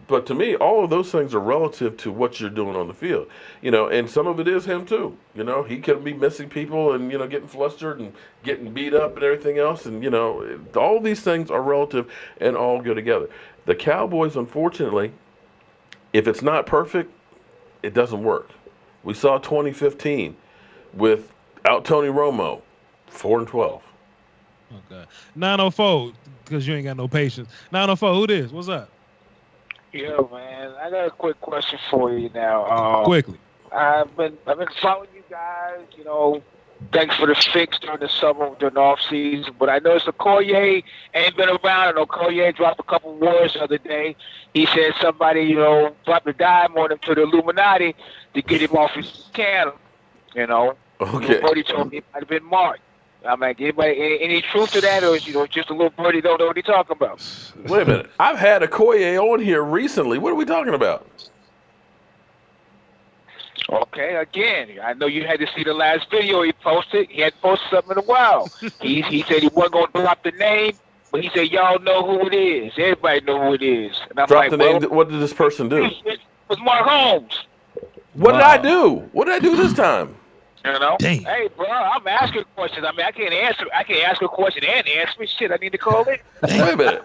A: But to me, all of those things are relative to what you're doing on the field. And some of it is him too. He could be missing people and, getting flustered and getting beat up and everything else. And, all these things are relative and all go together. The Cowboys, unfortunately, if it's not perfect, it doesn't work. We saw 2015 without Tony Romo, 4-12.
C: Okay. 904, because you ain't got no patience. 904, who this? What's up?
G: Yo, man, I got a quick question for you now.
C: Quickly.
G: I've been following you guys, thanks for the fix during the summer, during the off season. But I noticed Okoye ain't been around. I know Okoye dropped a couple words the other day. He said somebody, dropped a dime on him to the Illuminati to get him off his channel.
A: Okay.
G: Birdie told me it might have been Mark. I'm like, anybody, any truth to that, or just a little birdie don't know what he's talking about?
A: Wait a minute. I've had Okoye on here recently. What are we talking about?
G: Okay, again, I know you had to see the last video he posted. He hadn't posted something in a while. He said he wasn't going to drop the name, but he said, y'all know who it is. Everybody know who it is. And I'm
A: Drop
G: like,
A: the name. What did this person do?
G: It was Mark Holmes.
A: What did I do? What did I do this time?
C: Damn.
G: Hey, bro, I'm asking questions. I mean, I can't ask a question and answer me. Shit, I need to call in.
A: Wait a minute.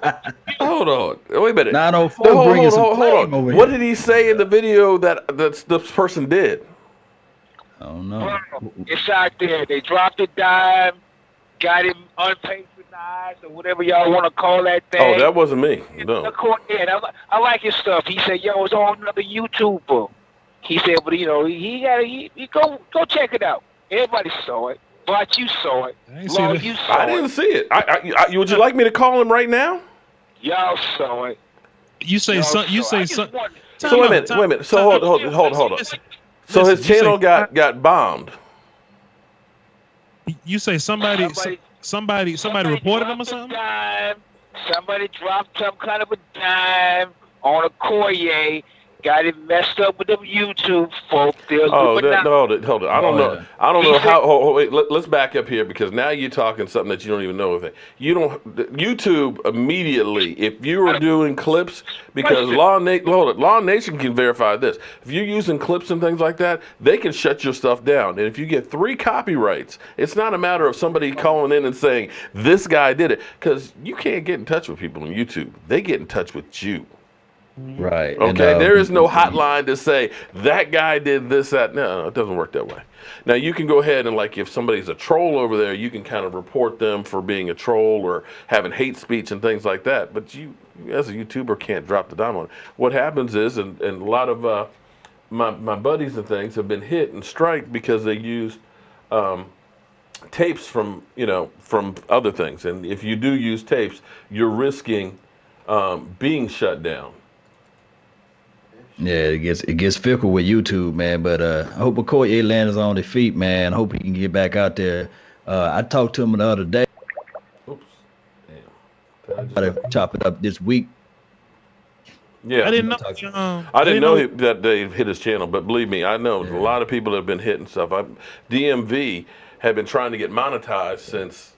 A: Hold on. Wait a minute.
B: 904 bringing some flame over
A: What
B: here.
A: did he say in the video that this person did?
B: I don't know.
G: It's out there. They dropped a dime. got him unpatronized or whatever y'all want to call that thing.
A: Oh, that wasn't me. No.
G: Yeah, I like his stuff. He said, "Yo, it's on another YouTuber." He said, "But he go check it out." Everybody saw it. But you saw it.
C: I ain't seen
G: Law,
C: it.
G: you saw
A: I
G: it.
A: didn't see it. Would you like me to call him right now?
G: Y'all saw it.
C: You say
G: Y'all
C: some. You
G: saw it.
C: say some.
A: So wait a minute. So hold on. So his channel got bombed.
C: You say somebody reported him or something?
G: Somebody dropped some kind of a dime on a Koye. Got it messed up with them YouTube folks.
A: Hold it. I don't know.
B: yeah.
A: I don't know how. Wait, let's back up here because now you're talking something that you don't even know. You don't. YouTube immediately. If you are doing clips, because Law Nation can verify this. If you're using clips and things like that, they can shut your stuff down. And if you get 3 copyrights, it's not a matter of somebody calling in and saying this guy did it, because you can't get in touch with people on YouTube. They get in touch with you.
B: Right.
A: Okay,
B: And,
A: there is no hotline to say that guy did this, that. No, it doesn't work that way. Now you can go ahead and, like, if somebody's a troll over there, you can kind of report them for being a troll or having hate speech and things like that. But you, as a YouTuber, can't drop the dime on it. What happens is, and a lot of my buddies and things have been hit and striked because they used tapes from other things. And if you do use tapes, you're risking being shut down.
B: Yeah, it gets fickle with YouTube, man. But I hope Okoye lands on the feet, man. I hope he can get back out there. I talked to him the other day.
A: Oops. Damn.
B: Try to chop it up this week.
A: Yeah.
C: I didn't know.
A: I didn't know that they hit his channel, but believe me, I know a lot of people have been hitting stuff. DMV had been trying to get monetized since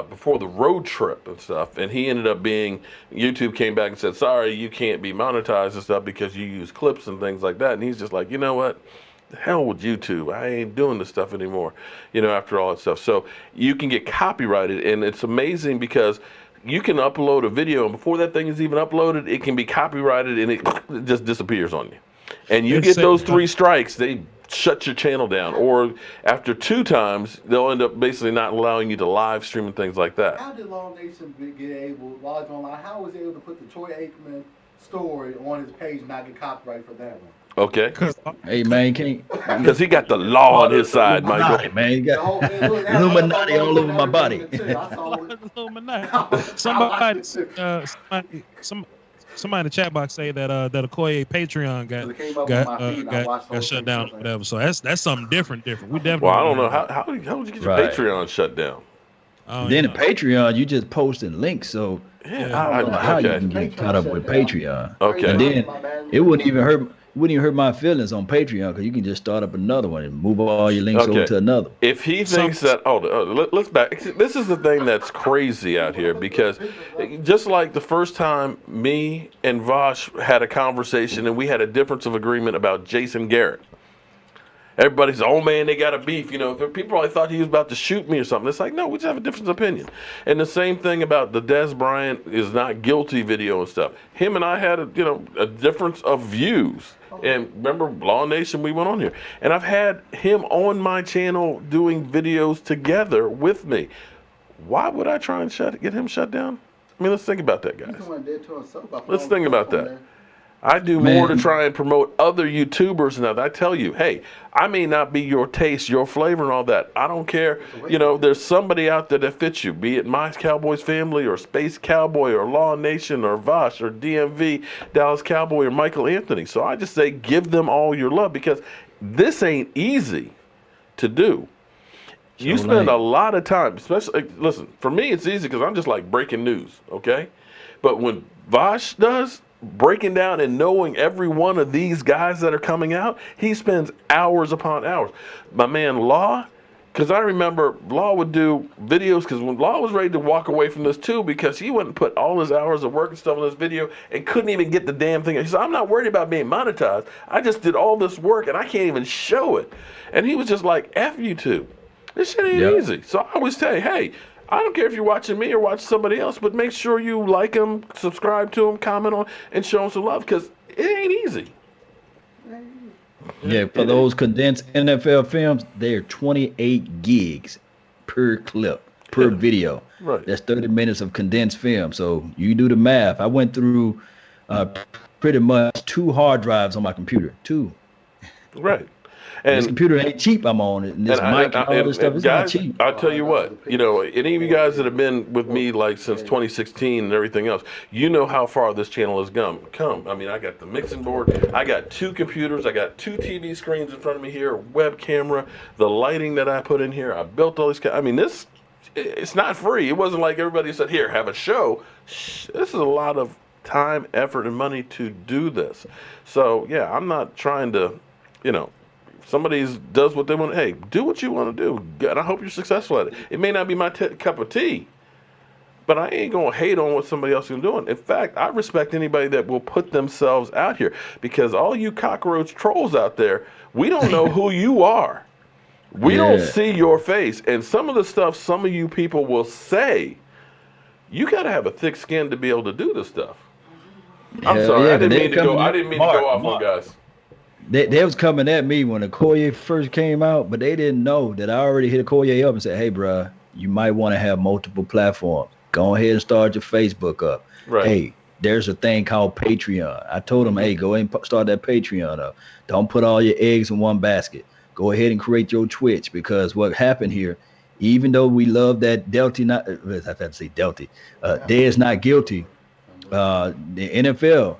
A: before the road trip and stuff, and he ended up YouTube came back and said, sorry, you can't be monetized and stuff because you use clips and things like that. And he's just like, you know what? The hell with YouTube. I ain't doing this stuff anymore, after all that stuff. So you can get copyrighted, and it's amazing because you can upload a video, and before that thing is even uploaded, it can be copyrighted, and it just disappears on you. And you get those 3 strikes, they shut your channel down. Or after 2 times, they'll end up basically not allowing you to live stream and things like that.
H: How did Law Nation lodge online? How was he able to put the Troy Aikman story on his page and not get copyright for that one?
A: Okay.
B: Hey, man,
A: Because he got the law on his side, Michael.
B: Man, you got Illuminati all over my body.
C: Somebody in the chat box say that Okoye Patreon got shut down or whatever. So that's something different. We definitely.
A: Well, I don't know how would you get your Patreon shut down?
B: Then the Patreon, you just posting links, so I don't know how you can get caught up with Patreon.
A: Okay.
B: And then it wouldn't even hurt my feelings on Patreon because you can just start up another one and move all your links over to another.
A: If he thinks that, let's back. This is the thing that's crazy out here, because just like the first time me and Vosh had a conversation and we had a difference of agreement about Jason Garrett. Everybody's, oh man, they got a beef. People probably thought he was about to shoot me or something. It's like, no, we just have a different opinion. And the same thing about the Des Bryant is not guilty video and stuff. Him and I had a difference of views. And remember, Law Nation, we went on here. And I've had him on my channel doing videos together with me. Why would I try and get him shut down? I mean, let's think about that, guys. Let's think about that. I do more to try and promote other YouTubers now. I tell you, hey, I may not be your taste, your flavor, and all that. I don't care. There's somebody out there that fits you, be it my Cowboys family or Space Cowboy or Law Nation or Vosh or DMV, Dallas Cowboy or Michael Anthony. So I just say give them all your love, because this ain't easy to do. You spend a lot of time, especially, listen, for me it's easy because I'm just like breaking news, okay? But when Vosh does, breaking down and knowing every one of these guys that are coming out, he spends hours upon hours. My man Law, because I remember Law would do videos, because when Law was ready to walk away from this too, because he wouldn't put all his hours of work and stuff in this video and couldn't even get the damn thing. He said, I'm not worried about being monetized. I just did all this work and I can't even show it. And he was just like, F YouTube. This shit ain't easy. So I always say, hey, I don't care if you're watching me or watch somebody else, but make sure you like them, subscribe to them, comment on, and show them some love, because it ain't easy.
B: Yeah, for those condensed NFL films, they're 28 gigs per clip. per video.
A: Right.
B: That's 30 minutes of condensed film. So you do the math. I went through pretty much 2 hard drives on my computer. 2.
A: Right.
B: And this
A: And
B: computer ain't cheap. I'm on it, and this mic and all this stuff. It's not
A: guys,
B: cheap.
A: I'll tell you what, any of you guys that have been with me like since 2016 and everything else, you know how far this channel has come. I mean, I got the mixing board, I got 2 computers, I got 2 TV screens in front of me here, a web camera, the lighting that I put in here, I built all these. I mean, it's not free. It wasn't like everybody said, here, have a show. This is a lot of time, effort, and money to do this. So, yeah, I'm not trying to, somebody does what they want. Hey, do what you want to do. And I hope you're successful at it. It may not be my cup of tea, but I ain't going to hate on what somebody else is doing. In fact, I respect anybody that will put themselves out here, because all you cockroach trolls out there, we don't know who you are. We don't see your face. And some of the stuff some of you people will say, you got to have a thick skin to be able to do this stuff. I'm sorry. I didn't mean to go off on guys.
B: They was coming at me when the Okoye first came out, but they didn't know that I already hit Okoye up and said, hey, bro, you might want to have multiple platforms. Go ahead and start your Facebook up.
A: Right.
B: Hey, there's a thing called Patreon. I told them, hey, go ahead and start that Patreon up. Don't put all your eggs in one basket. Go ahead and create your Twitch, because what happened here, even though we love that Dez not guilty, the NFL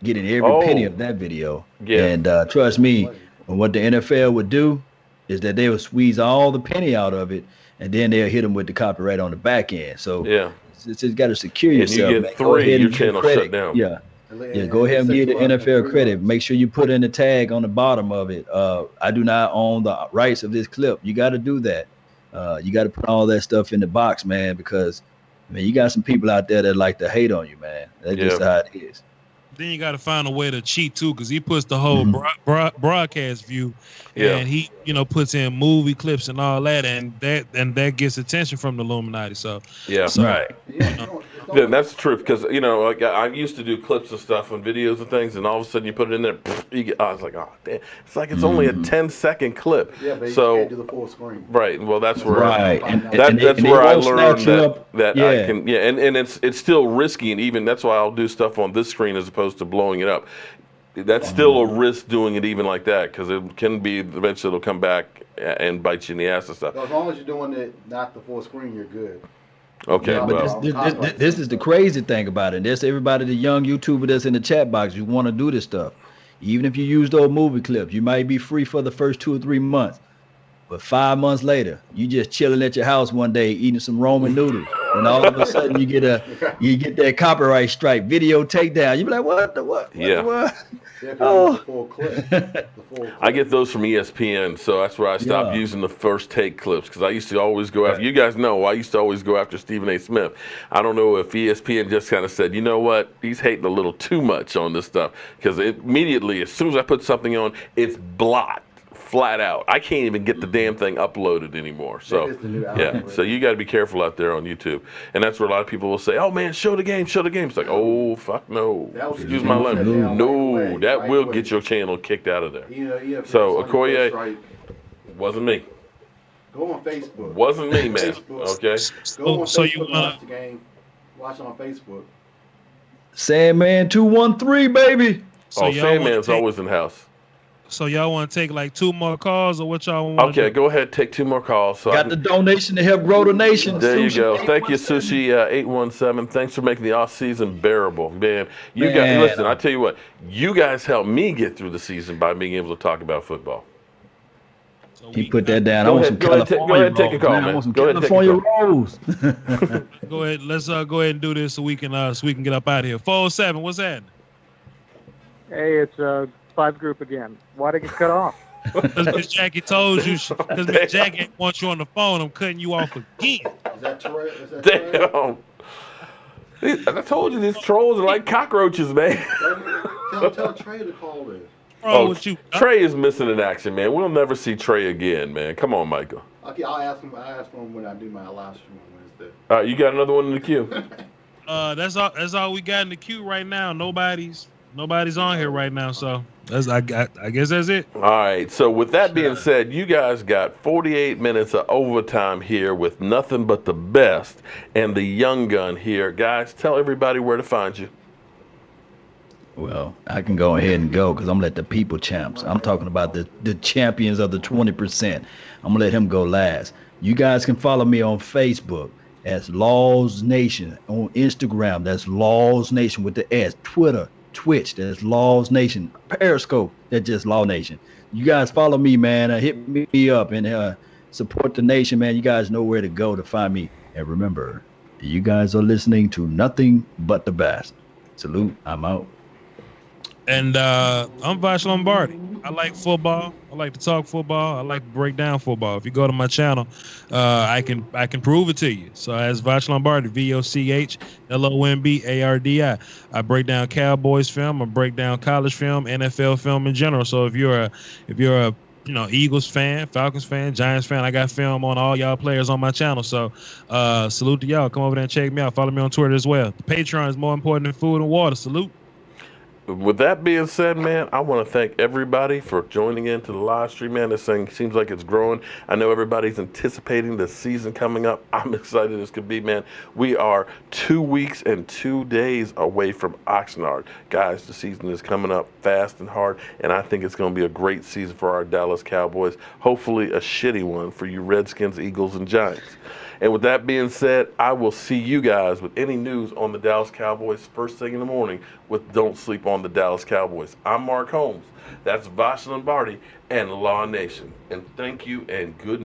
B: getting every penny of that video.
A: Yeah.
B: And trust me, what the NFL would do is that they would squeeze all the penny out of it, and then they'll hit them with the copyright on the back end. So it's just got to secure yourself.
A: You get 3, your channel shut down.
B: Yeah. Yeah, go ahead and give the NFL credit. Make sure you put in the tag on the bottom of it. I do not own the rights of this clip. You got to do that. You got to put all that stuff in the box, man, because, man, you got some people out there that like to hate on you, man. That's just how it is.
C: Then you got to find a way to cheat too, because he puts the whole broadcast view, and he puts in movie clips and all that, and that gets attention from the Illuminati. So
B: right.
A: Yeah, that's the truth, because like I used to do clips and stuff and videos and things, and all of a sudden you put it in there, I was like, oh damn, it's like it's only a 10-second clip.
H: Yeah, but you can't do the full screen.
A: Right. Well, that's where
B: that's
A: where I learned that
B: yeah.
A: I can. Yeah, and it's still risky, and even that's why I'll do stuff on this screen as opposed to blowing it up. That's still a risk doing it even like that, because it can be eventually it'll come back and bite you in the ass and stuff.
H: So as long as you're doing it not the full screen, you're good.
A: Okay,
B: yeah, but this is the crazy thing about it. There's everybody, the young YouTuber that's in the chat box, you want to do this stuff. Even if you use those movie clips, you might be free for the first 2 or 3 months. But 5 months later, you just chilling at your house one day eating some ramen noodles, and all of a sudden you get that copyright strike, video takedown. You be like, what?
H: Yeah, the full clip.
A: I get those from ESPN, so that's where I stopped using the first take clips, because I used to always go after. You guys know I used to always go after Stephen A. Smith. I don't know if ESPN just kind of said, you know what, he's hating a little too much on this stuff, because immediately as soon as I put something on, it's blocked. Flat out. I can't even get the damn thing uploaded anymore. So so you got to be careful out there on YouTube. And that's where a lot of people will say, oh man, show the game. It's like, oh fuck no. Excuse my language. No, that will get your channel kicked out of there. So Okoye, wasn't me.
H: Go on Facebook.
A: Wasn't me, man. Okay.
H: Go on Facebook and watch the game. Watch it on Facebook.
B: Sandman 213, baby.
A: Sandman's always in the house.
C: So y'all want to take like 2 more calls, or what y'all want?
A: Okay, go ahead, take 2 more calls. So
B: got the donation to help grow the nation.
A: There you go. Thank you, Sushi 817. Thanks for making the off season bearable, man. You guys, listen. I tell you what, you guys helped me get through the season by being able to talk about football.
B: He put that down. I want some California rolls.
A: Go ahead and take a call, man.
B: I want some California rolls.
C: Go ahead. Let's go ahead and do this so we can get up out of here. 407. What's that?
F: Hey, it's 5 group again. Why'd it get cut off?
C: Because Miss Jackie told you. Because Miss Jackie wants you on the phone. I'm cutting you off again.
H: Is that Trey?
A: Damn. I told you these trolls are like cockroaches, man.
H: Tell Trey to call this.
A: Trey is missing in action, man. We'll never see Trey again, man. Come on, Michael.
H: Okay, I'll ask him when I do my live stream on Wednesday.
A: All right, you got another one in the queue.
C: That's all we got in the queue right now. Nobody's Nobody's on here right now, so I guess that's it.
A: All right. So with that being said, you guys got 48 minutes of overtime here with nothing but the best and the young gun here. Guys, tell everybody where to find you.
B: Well, I can go ahead and go because I'm gonna let the people champs. I'm talking about the champions of the 20%. I'm gonna let him go last. You guys can follow me on Facebook as Laws Nation, on Instagram that's Laws Nation with the S, Twitter, Twitch that's Laws Nation, Periscope that's just Law Nation. You guys follow me, man. Hit me up and support the nation, man. You guys know where to go to find me. And remember, you guys are listening to nothing but the best. Salute. I'm out.
C: And I'm Vash Lombardi. I like football. I like to talk football. I like to break down football. If you go to my channel, I can prove it to you. So as Vash Lombardi, VOCHLOMBARDI. I break down Cowboys film. I break down college film, NFL film in general. So if you're a Eagles fan, Falcons fan, Giants fan, I got film on all y'all players on my channel. So salute to y'all. Come over there and check me out. Follow me on Twitter as well. The Patreon is more important than food and water. Salute.
A: With that being said, man, I want to thank everybody for joining into the live stream, man. This thing seems like it's growing. I know everybody's anticipating the season coming up. I'm excited as could be, man. We are 2 weeks and 2 days away from Oxnard. Guys, the season is coming up fast and hard, and I think it's going to be a great season for our Dallas Cowboys. Hopefully a shitty one for you Redskins, Eagles, and Giants. And with that being said, I will see you guys with any news on the Dallas Cowboys first thing in the morning with Don't Sleep on the Dallas Cowboys. I'm Mark Holmes. That's Vash Lombardi and Law Nation. And thank you and good night.